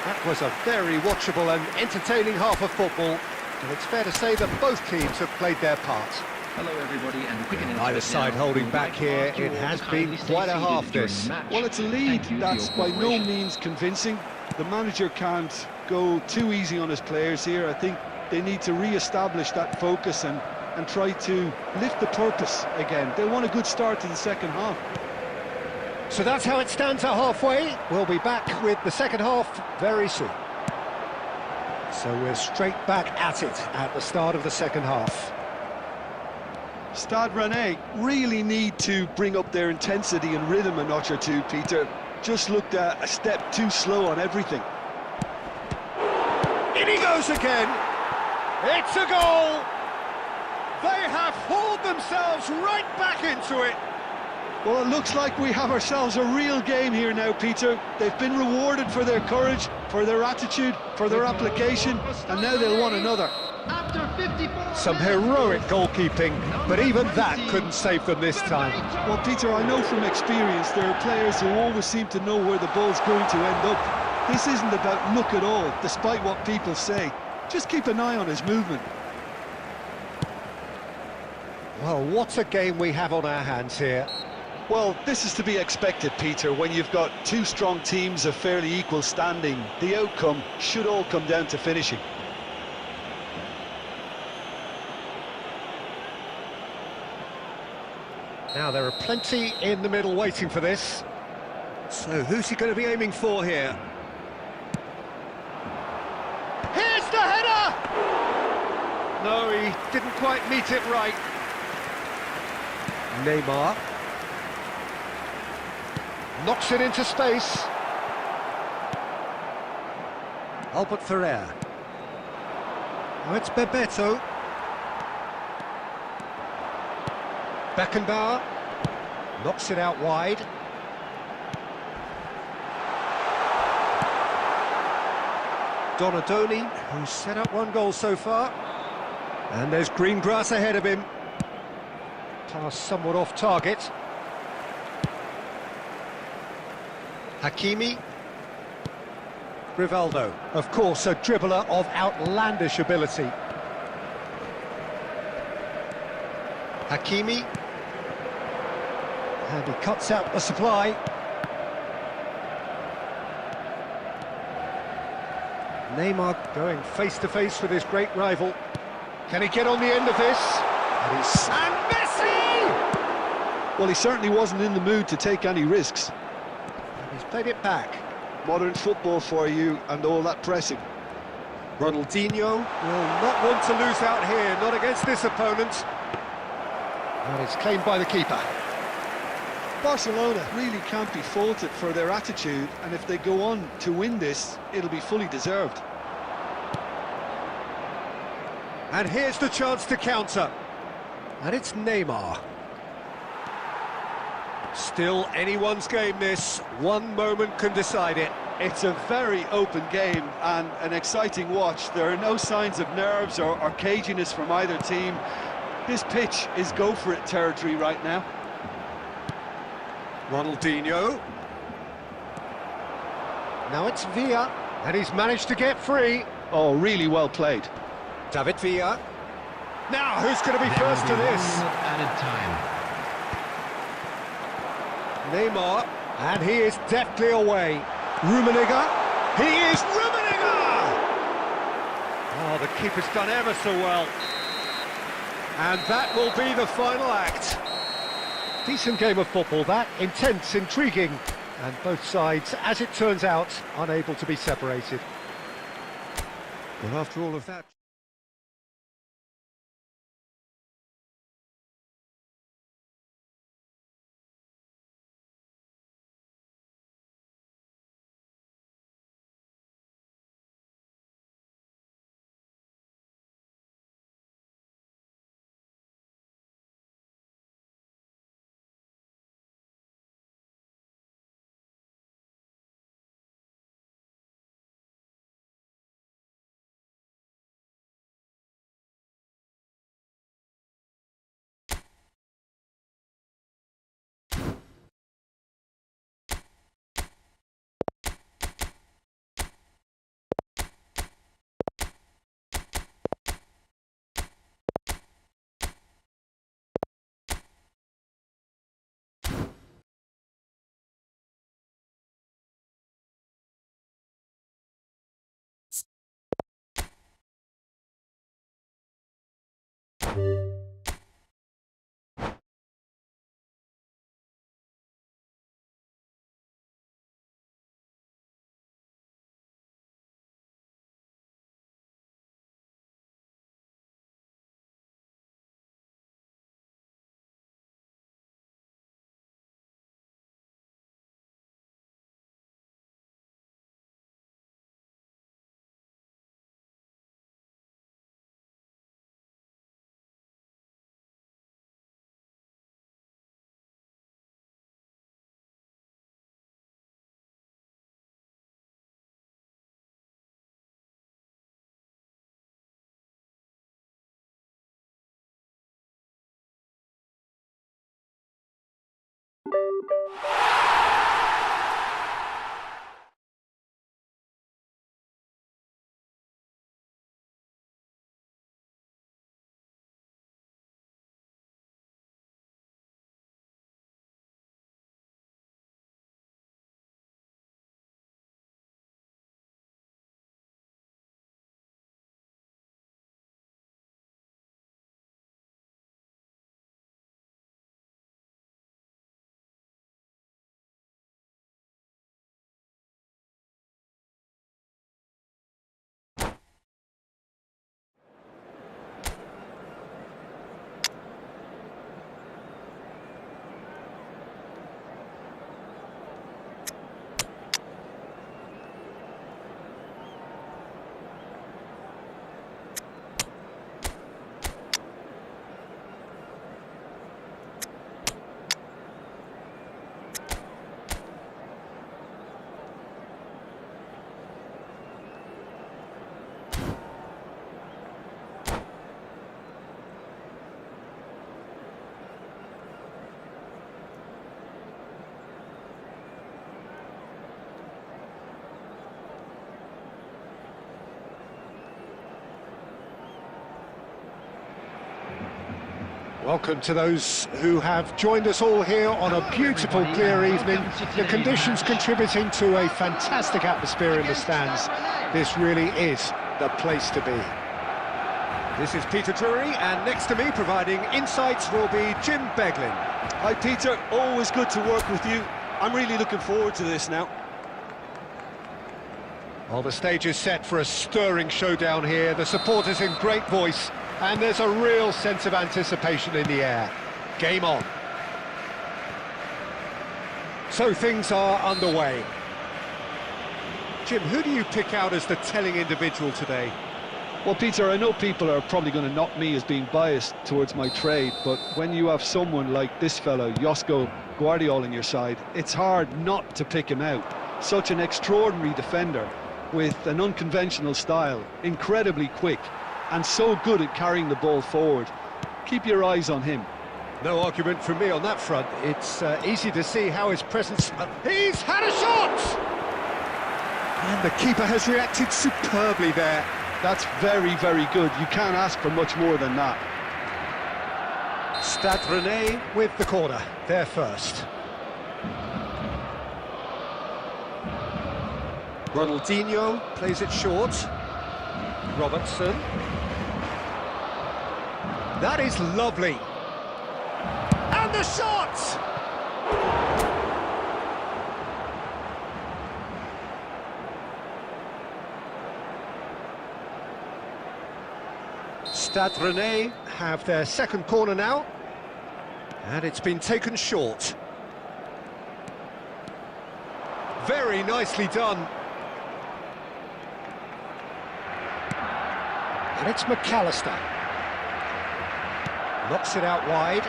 That was a very watchable and entertaining half of football. And it's fair to say that both teams have played their part. Hello everybody, and quick and Neither side holding back here. It has been quite a half, this. Well, it's a lead that's by no means convincing. The manager can't go too easy on his players here. I think they need to re-establish that focus and try to lift the purpose again. They want a good start to the second half. So that's how it stands at halfway. We'll be back with the second half very soon. So we're straight back at it at the start of the second half. Stade Rennais really need to bring up their intensity and rhythm a notch or two, Peter. Just looked a step too slow on everything. In he goes again. It's a goal. They have hauled themselves right back into it. Well, it looks like we have ourselves a real game here now, Peter. They've been rewarded for their courage, for their attitude, for their application, and now they'll want another. Some heroic goalkeeping, but even that couldn't save them this time. Well, Peter, I know from experience there are players who always seem to know where the ball's going to end up. This isn't about luck at all, despite what people say. Just keep an eye on his movement. Well, what a game we have on our hands here. Well, this is to be expected, Peter, when you've got two strong teams of fairly equal standing. The outcome should all come down to finishing. Now, there are plenty in the middle waiting for this. So, who's he going to be aiming for here? Here's the header! No, he didn't quite meet it right. Neymar. Knocks it into space. Albert Ferrer. Oh, it's Bebeto. Beckenbauer knocks it out wide. Donadoni, who's set up one goal so far. And there's green grass ahead of him. Pass somewhat off target. Hakimi. Rivaldo, of course, a dribbler of outlandish ability. Hakimi. And he cuts out the supply. Neymar going face-to-face with his great rival. Can he get on the end of this? And Messi! Well, he certainly wasn't in the mood to take any risks. And he's played it back. Modern football for you and all that pressing. Ronaldinho will not want to lose out here, not against this opponent. And it's claimed by the keeper. Barcelona really can't be faulted for their attitude, and if they go on to win this, it'll be fully deserved. And here's the chance to counter. And it's Neymar. Still anyone's game, this. One moment can decide it. It's a very open game and an exciting watch. There are no signs of nerves or caginess from either team. This pitch is go-for-it territory right now. Ronaldinho. Now it's Villa, and he's managed to get free. Oh, really well played. David Villa. Now, who's going to be first to this? Added time. Neymar, and he is deftly away. Rummenigge. He is Rummenigge! Oh, the keeper's done ever so well. And that will be the final act. Decent game of football, that. Intense, intriguing. And both sides, as it turns out, unable to be separated. Well, after all of that... Welcome to those who have joined us all here on a beautiful, clear evening. The conditions contributing to a fantastic atmosphere in the stands. This really is the place to be. This is Peter Drury, and next to me, providing insights, will be Jim Beglin. Hi Peter, always good to work with you. I'm really looking forward to this now. Well, the stage is set for a stirring showdown here. The supporters in great voice, and there's a real sense of anticipation in the air. Game on. So things are underway. Jim, who do you pick out as the telling individual today? Well, Peter, I know people are probably going to knock me as being biased towards my trade, but when you have someone like this fellow, Josko Guardiola, on your side, it's hard not to pick him out. Such an extraordinary defender with an unconventional style, incredibly quick, and so good at carrying the ball forward. Keep your eyes on him. No argument from me on that front. It's easy to see how his presence... He's had a shot! And the keeper has reacted superbly there. That's very, very good. You can't ask for much more than that. Stade Rennais with the corner, there first. Ronaldinho plays it short. Robertson. That is lovely. And the shot! Stade Rennais have their second corner now, and it's been taken short. Very nicely done. And it's McAllister. Knocks it out wide.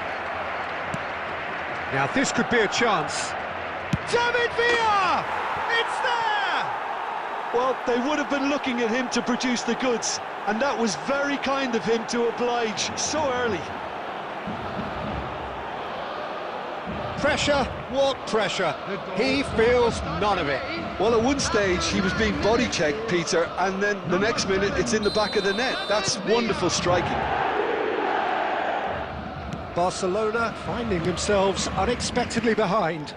Now this could be a chance. David Villa! It's there! Well, they would have been looking at him to produce the goods, and that was very kind of him to oblige so early. Pressure? What pressure? He feels none of it. Well, at one stage he was being body-checked, Peter, and then the next minute it's in the back of the net. That's wonderful striking. Barcelona finding themselves unexpectedly behind.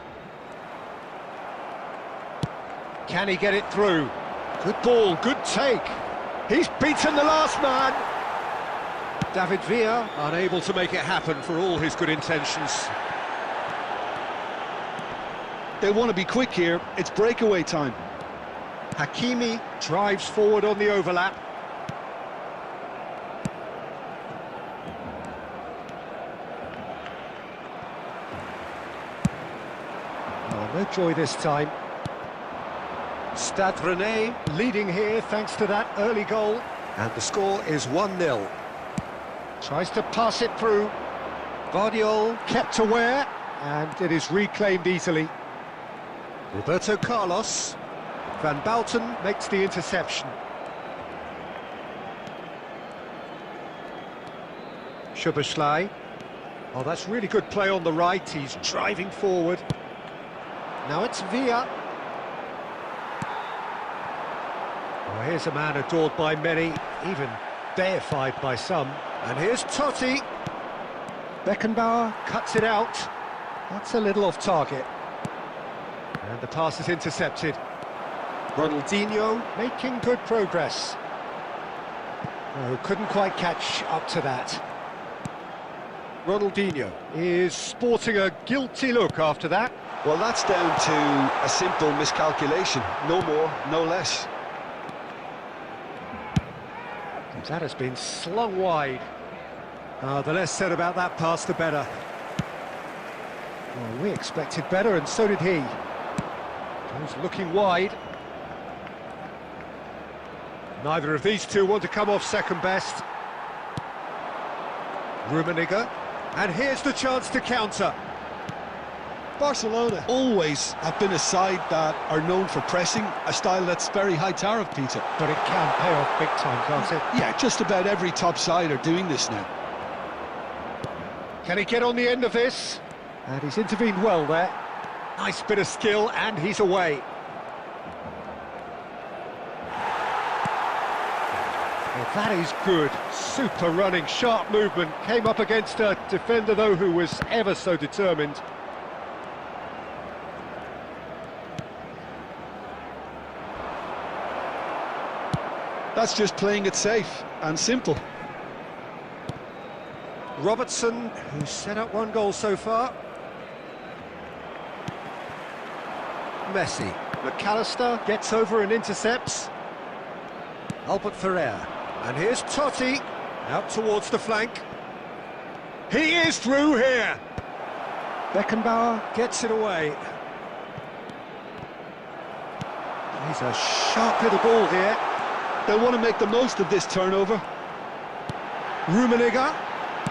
Can he get it through? Good ball, good take. He's beaten the last man. David Villa unable to make it happen for all his good intentions. They want to be quick here. It's breakaway time. Hakimi drives forward on the overlap. Oh, no joy this time. Stade Rennais leading here thanks to that early goal. And the score is 1-0. Tries to pass it through. Guardiola kept aware, and it is reclaimed easily. Roberto Carlos. Van Bouten makes the interception. Szoboszlai. Oh, that's really good play on the right. He's driving forward. Now it's Villa. Oh, here's a man adored by many, even deified by some. And here's Totti. Beckenbauer cuts it out. That's a little off target. And the pass is intercepted. Ronaldinho making good progress. Oh, couldn't quite catch up to that. Ronaldinho is sporting a guilty look after that. Well, that's down to a simple miscalculation. No more, no less. That has been slung wide. The less said about that pass, the better. Well, we expected better, and so did he. He's looking wide. Neither of these two want to come off second best. Rummenigge. And here's the chance to counter. Barcelona always have been a side that are known for pressing, a style that's very high tariff, Peter. But it can pay off big time, can't it? Yeah, just about every top side are doing this now. Can he get on the end of this? And he's intervened well there. Nice bit of skill, and he's away. Well, that is good. Super running, sharp movement. Came up against a defender, though, who was ever so determined. That's just playing it safe and simple. Robertson, who's set up one goal so far. Messi. McAllister gets over and intercepts. Albert Ferrer. And here's Totti, out towards the flank. He is through here. Beckenbauer gets it away. He's a sharp little ball here. They'll want to make the most of this turnover. Rummenigge.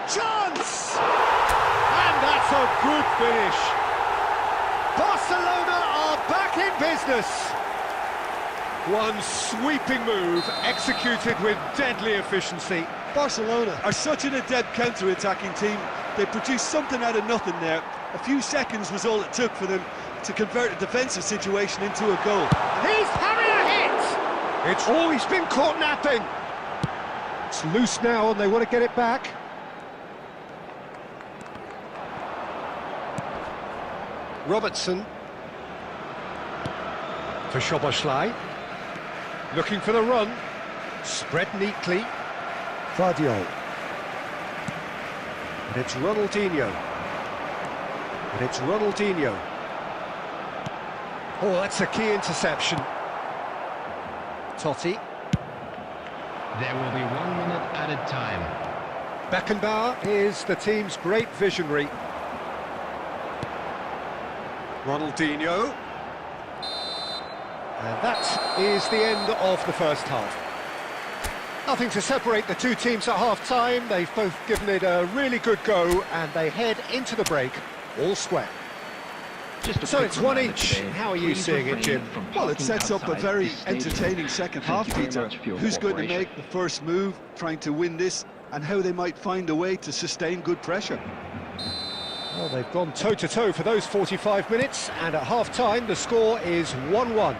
Chance! And that's a good finish. Barcelona are back in business. One sweeping move executed with deadly efficiency. Barcelona are such an adept counter-attacking team. They produced something out of nothing there. A few seconds was all it took for them to convert a defensive situation into a goal. He's having a hit! It's always been caught napping. It's loose now and they want to get it back. Robertson. For Szoboszlai. Looking for the run. Spread neatly. Guardiola. And it's Ronaldinho. And it's Ronaldinho. Oh, that's a key interception. Totti. There will be 1 minute added time. Beckenbauer is the team's great visionary. Ronaldinho. And that is the end of the first half. Nothing to separate the two teams at half-time. They've both given it a really good go, and they head into the break all square. So it's one each. How are you seeing it, Jim? Well, it sets up a very entertaining second half, Peter. Who's going to make the first move, trying to win this, and how they might find a way to sustain good pressure. Well, they've gone toe-to-toe for those 45 minutes, and at half-time the score is 1-1.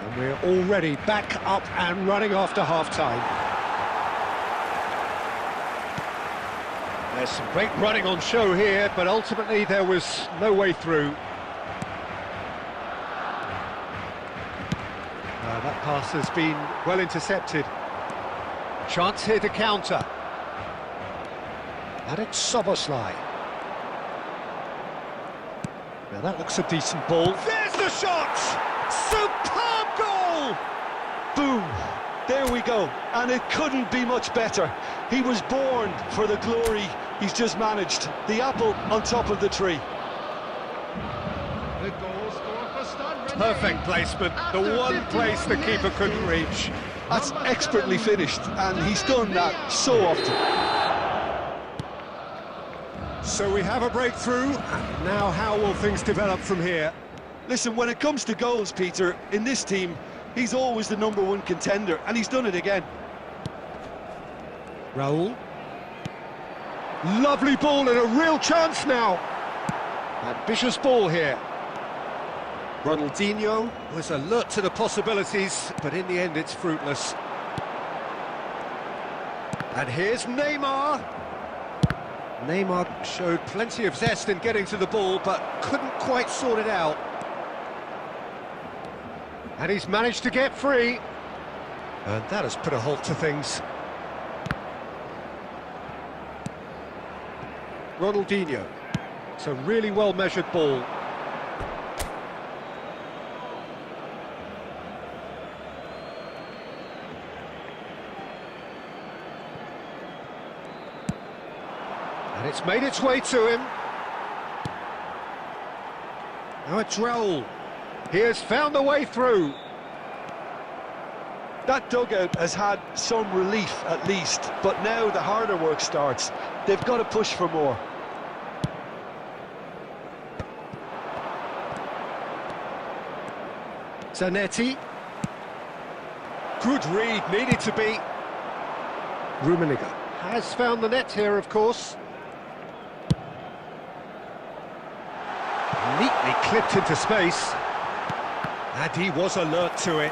And we're already back up and running after half-time. There's some great running on show here, but ultimately there was no way through. That pass has been well intercepted. Chance here to counter. And it's Soboslai. Now that looks a decent ball. There's the shot! Superb goal! Boom! There we go. And it couldn't be much better. He was born for the glory he's just managed. The apple on top of the tree. The goal scorer for Stade Rennais. Perfect placement, the one place the keeper couldn't reach. That's expertly finished, and he's done that so often. So we have a breakthrough, and now how will things develop from here? Listen, when it comes to goals, Peter, in this team, he's always the #1 contender, and he's done it again. Raul. Lovely ball and a real chance now. Ambitious ball here. Ronaldinho was alert to the possibilities, but in the end it's fruitless. And here's Neymar. Neymar showed plenty of zest in getting to the ball, but couldn't quite sort it out. And he's managed to get free. And that has put a halt to things. Ronaldinho. It's a really well-measured ball. And it's made its way to him. Now it's Raul. He has found a way through. That dugout has had some relief at least, but now the harder work starts. They've got to push for more. Zanetti. Good read, needed to be. Rummenigge has found the net here, of course. Neatly clipped into space. And he was alert to it.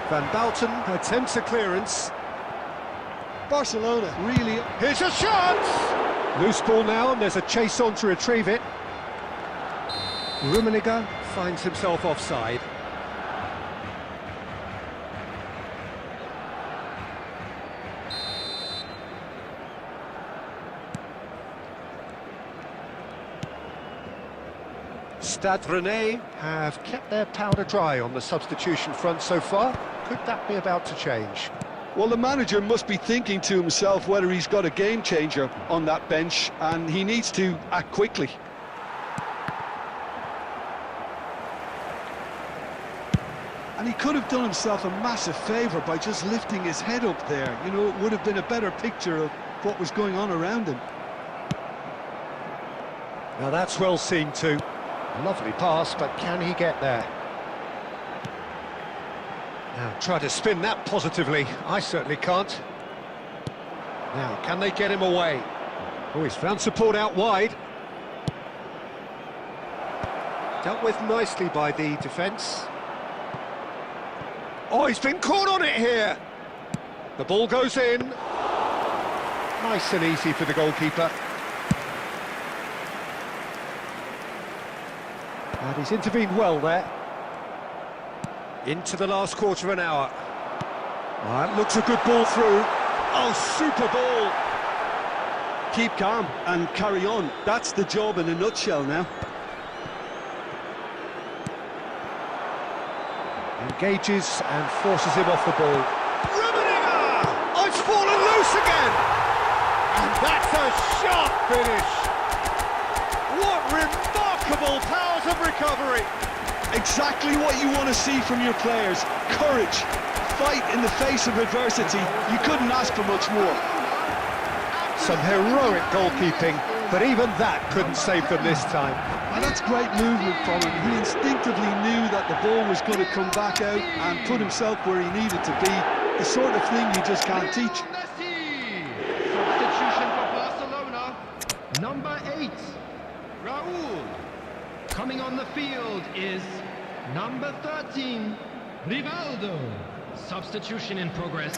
Van Bouten attempts a clearance. Barcelona really... Here's a shot! Loose ball now, and there's a chase on to retrieve it. Rummenigge finds himself offside. Stade Rennais have kept their powder dry on the substitution front so far. Could that be about to change? Well, the manager must be thinking to himself whether he's got a game changer on that bench, and he needs to act quickly. And he could have done himself a massive favour by just lifting his head up there. You know, it would have been a better picture of what was going on around him. Now that's well seen too. Lovely pass, but can he get there? Now try to spin that positively. I certainly can't. Now, can they get him away? Oh, he's found support out wide. Dealt with nicely by the defence. Oh, he's been caught on it here. The ball goes in. Nice and easy for the goalkeeper. And he's intervened well there. Into the last quarter of an hour. That looks a good ball through. Oh, super ball. Keep calm and carry on. That's the job in a nutshell now. Engages and forces him off the ball. Rummenigge! Oh, it's fallen loose again! And that's a sharp finish! What remarkable powers of recovery! Exactly what you want to see from your players. Courage, fight in the face of adversity. You couldn't ask for much more. Some heroic goalkeeping, but even that couldn't save them this time. And that's great movement from him. He instinctively knew that the ball was going to come back out and put himself where he needed to be. The sort of thing you just can't teach. Substitution for Barcelona. Number 8, Raul. Coming on the field is number 13, Rivaldo. Substitution in progress.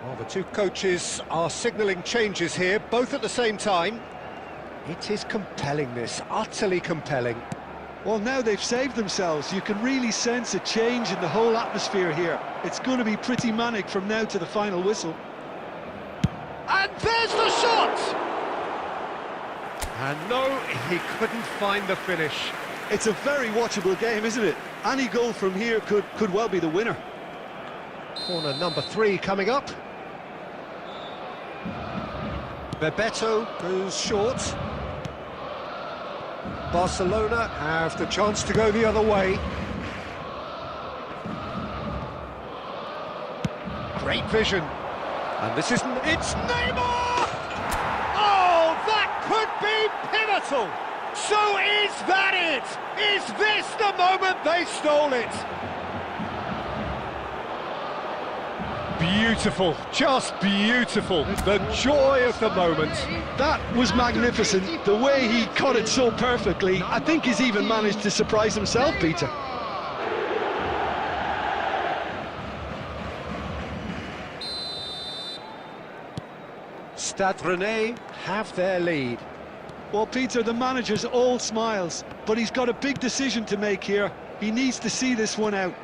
Well, the two coaches are signalling changes here, both at the same time. It is compelling, this, utterly compelling. Well, now they've saved themselves. You can really sense a change in the whole atmosphere here. It's going to be pretty manic from now to the final whistle. And there's the shot! And no, he couldn't find the finish. It's a very watchable game, isn't it? Any goal from here could well be the winner. Corner number 3 coming up. Bebeto goes short. Barcelona have the chance to go the other way. Great vision. And this is... It's Neymar! Oh, that could be pivotal! So is that it? Is this the moment they stole it? Beautiful, just beautiful. The joy of the moment. That was magnificent. The way he cut it so perfectly. I think he's even managed to surprise himself, Peter. Stade Rennais have their lead. Well, Peter, the manager's all smiles, but he's got a big decision to make here. He needs to see this one out.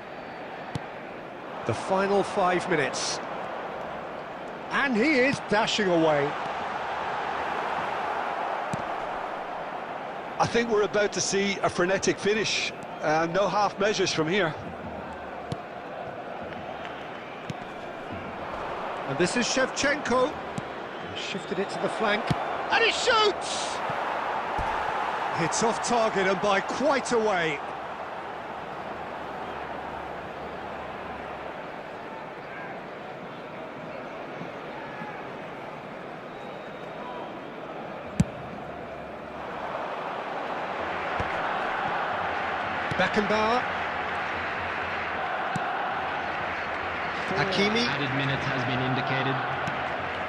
The final 5 minutes. And he is dashing away. I think we're about to see a frenetic finish. No half measures from here. And this is Shevchenko. He shifted it to the flank. And he shoots! It's off target and by quite a way. Beckenbauer. Hakimi. Added minutes has been indicated.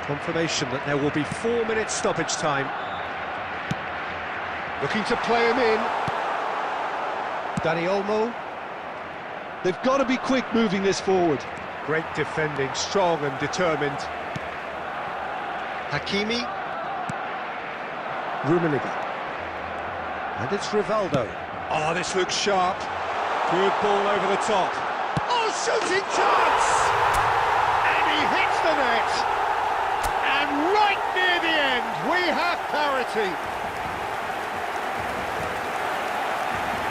Confirmation that there will be 4 minutes stoppage time. Looking to play him in. Dani Olmo. They've got to be quick moving this forward. Great defending, strong and determined. Hakimi. Rummenigge. And it's Rivaldo. Oh, this looks sharp. Good ball over the top. Oh, shooting chance! And he hits the net. And right near the end, we have parity.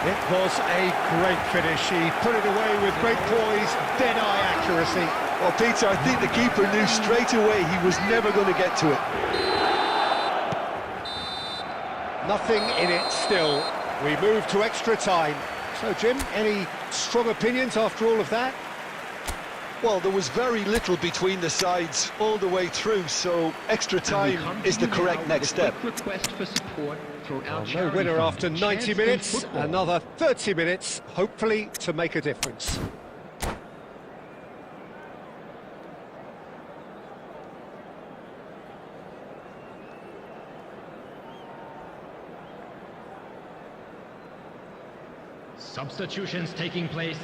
It was a great finish. He put it away with great poise, dead-eye accuracy. Well, Peter, I think the keeper knew straight away he was never going to get to it. Nothing in it still. We move to extra time. So, Jim, any strong opinions after all of that? Well, there was very little between the sides all the way through, so extra time is the correct next step. Request for support through our No winner after 90 minutes, another 30 minutes, hopefully to make a difference. Substitutions taking place.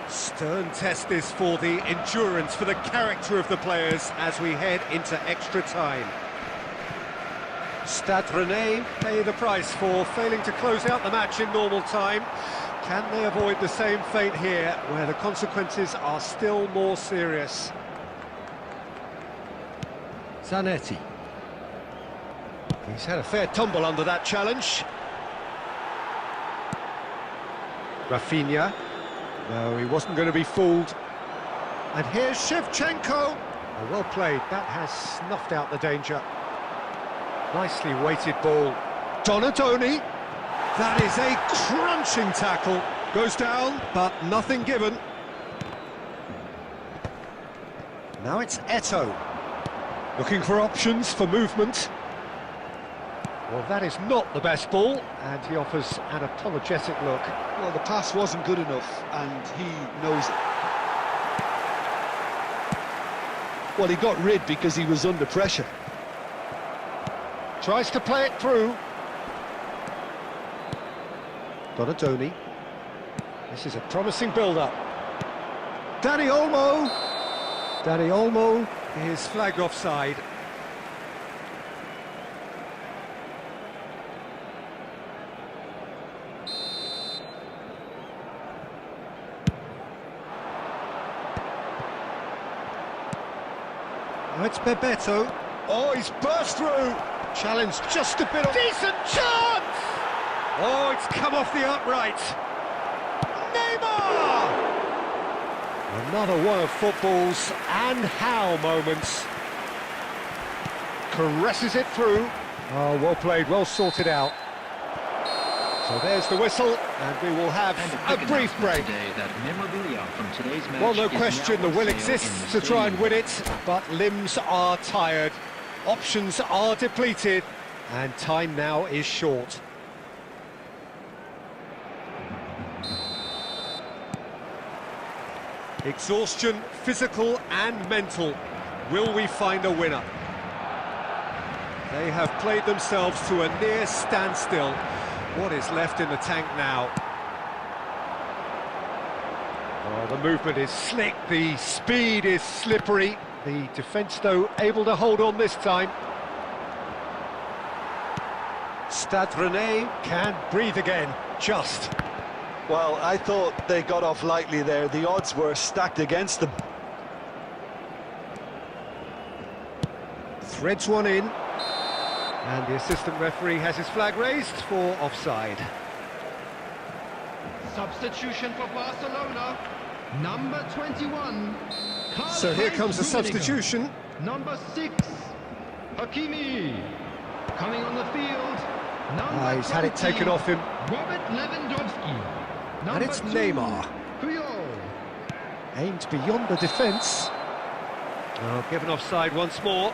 Stern test this for the endurance, for the character of the players as we head into extra time. Stade Rennais pay the price for failing to close out the match in normal time. Can they avoid the same fate here, where the consequences are still more serious? Zanetti. He's had a fair tumble under that challenge. Rafinha. No, he wasn't going to be fooled. And here's Shevchenko. Oh, well played. That has snuffed out the danger. Nicely weighted ball. Donadoni. That is a crunching tackle. Goes down, but nothing given. Now it's Eto'o. Looking for options for movement. Well, that is not the best ball, and he offers an apologetic look. Well, the pass wasn't good enough, and he knows it. Well, he got rid because he was under pressure. Tries to play it through. Donadoni. This is a promising build-up. Danny Olmo! Danny Olmo is flagged offside. Oh, it's Bebeto. Oh, he's burst through. Challenge just a bit of... Decent chance! Oh, it's come off the upright. Neymar! Another one of football's and how moments. Caresses it through. Oh, well played, well sorted out. So there's the whistle, and we will have a brief break. Well, no question, the will exists to try and win it, but limbs are tired, options are depleted, and time now is short. Exhaustion, physical and mental. Will we find a winner? They have played themselves to a near standstill. What is left in the tank now? Oh, the movement is slick, the speed is slippery. The defence, though, able to hold on this time. Stade Rennais can breathe again, just. Well, I thought they got off lightly there. The odds were stacked against them. Threads one in. And the assistant referee has his flag raised for offside. Substitution for Barcelona, number 21. So here comes the substitution. Number 6, Hakimi. Coming on the field, number He's had it 20, taken off him. Robert Lewandowski. And it's Neymar. Puyol. Aimed beyond the defence. Oh, given offside once more.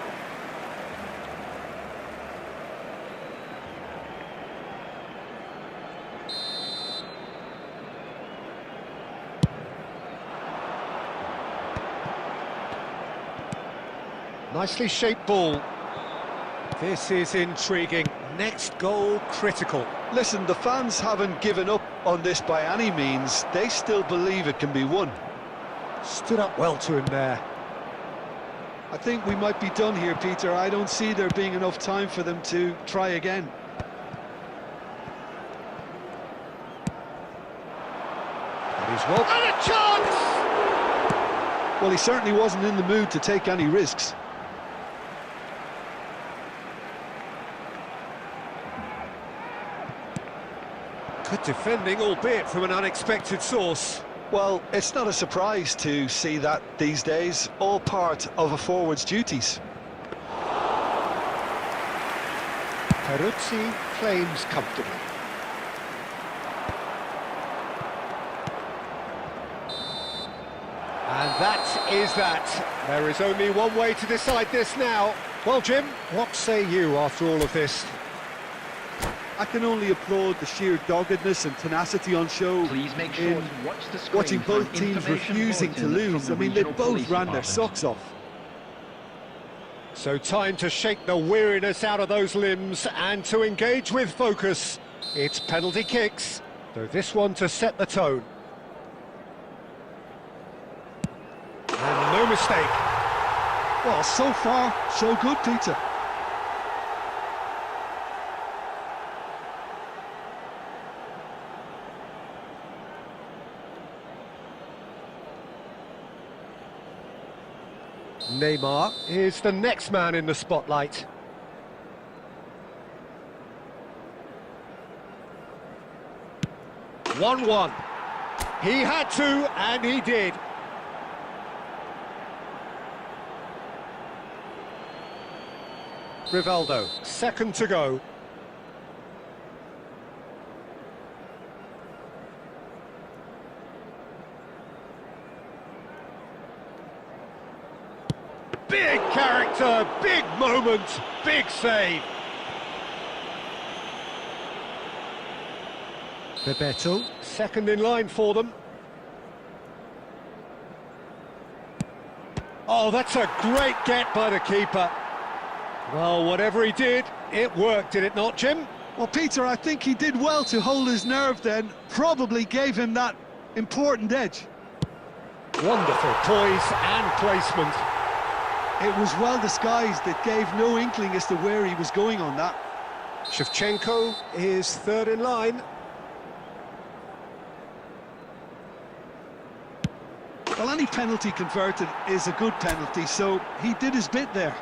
Nicely shaped ball. This is intriguing. Next goal critical. Listen, the fans haven't given up on this by any means. They still believe it can be won. Stood up well to him there. I think we might be done here, Peter. I don't see there being enough time for them to try again. And he's well... And a chance! Well, he certainly wasn't in the mood to take any risks. Good defending, albeit from an unexpected source. Well, it's not a surprise to see that these days, all part of a forward's duties. Peruzzi claims comfortably. And that is that. There is only one way to decide this now. Well, Jim, what say you after all of this? I can only applaud the sheer doggedness and tenacity on show. Please make sure to watch the screen watching for both teams information refusing to bulletin lose. from I the mean, they regional both police ran their department. socks off. So time to shake the weariness out of those limbs and to engage with focus. It's penalty kicks, so this one to set the tone. And no mistake. Well, so far, so good, Peter. Neymar is the next man in the spotlight. One-one. He had to, and he did. Rivaldo, second to go. Big character, big moment, big save. Bebeto, second in line for them. Oh, that's a great get by the keeper. Well, whatever he did, it worked, did it not, Jim? Well, Peter, I think he did well to hold his nerve then. Probably gave him that Important edge. Wonderful poise and placement. It was well disguised. It gave no inkling as to where he was going on that. Shevchenko is third in line. Well, any penalty converted is a good penalty, so he did his bit there.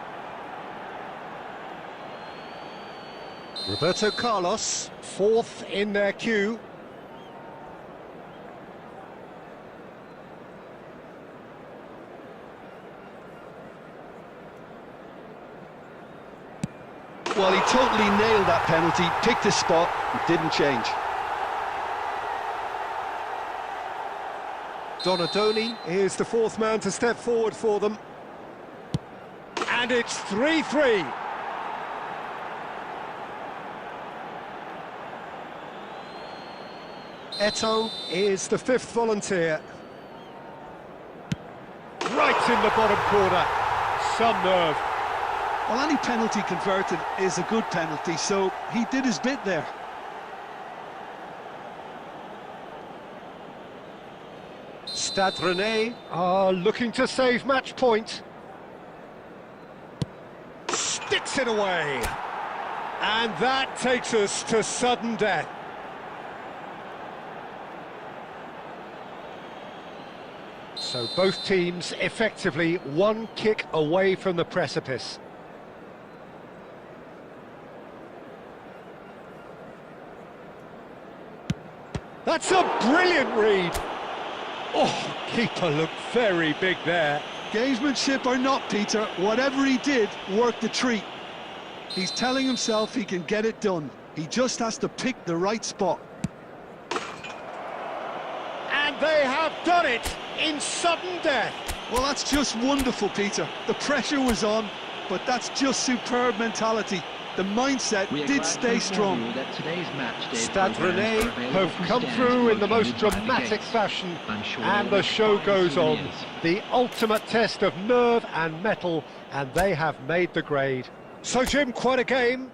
Roberto Carlos, fourth in their queue. Well, he totally nailed that penalty, picked his spot, and didn't change. Donadoni is the fourth man to step forward for them. And it's 3-3. Eto'o is the fifth volunteer. Right in the bottom corner. Some nerve. Well, any penalty converted is a good penalty, so he did his bit there. Stade Rennais are looking to save match point. Sticks it away. And that takes us to sudden death. So both teams effectively one kick away from the precipice. That's a brilliant read. Oh, keeper looked very big there. Gamesmanship or not, Peter, whatever he did worked a treat. He's telling himself he can get it done. He just has to pick the right spot. And they have done it in sudden death. Well, that's just wonderful, Peter. The pressure was on, but that's just superb mentality. The mindset did stay strong. Stade Rennais have come through in the most dramatic fashion, and the show goes on. The ultimate test of nerve and mettle, and they have made the grade. So, Jim, quite a game.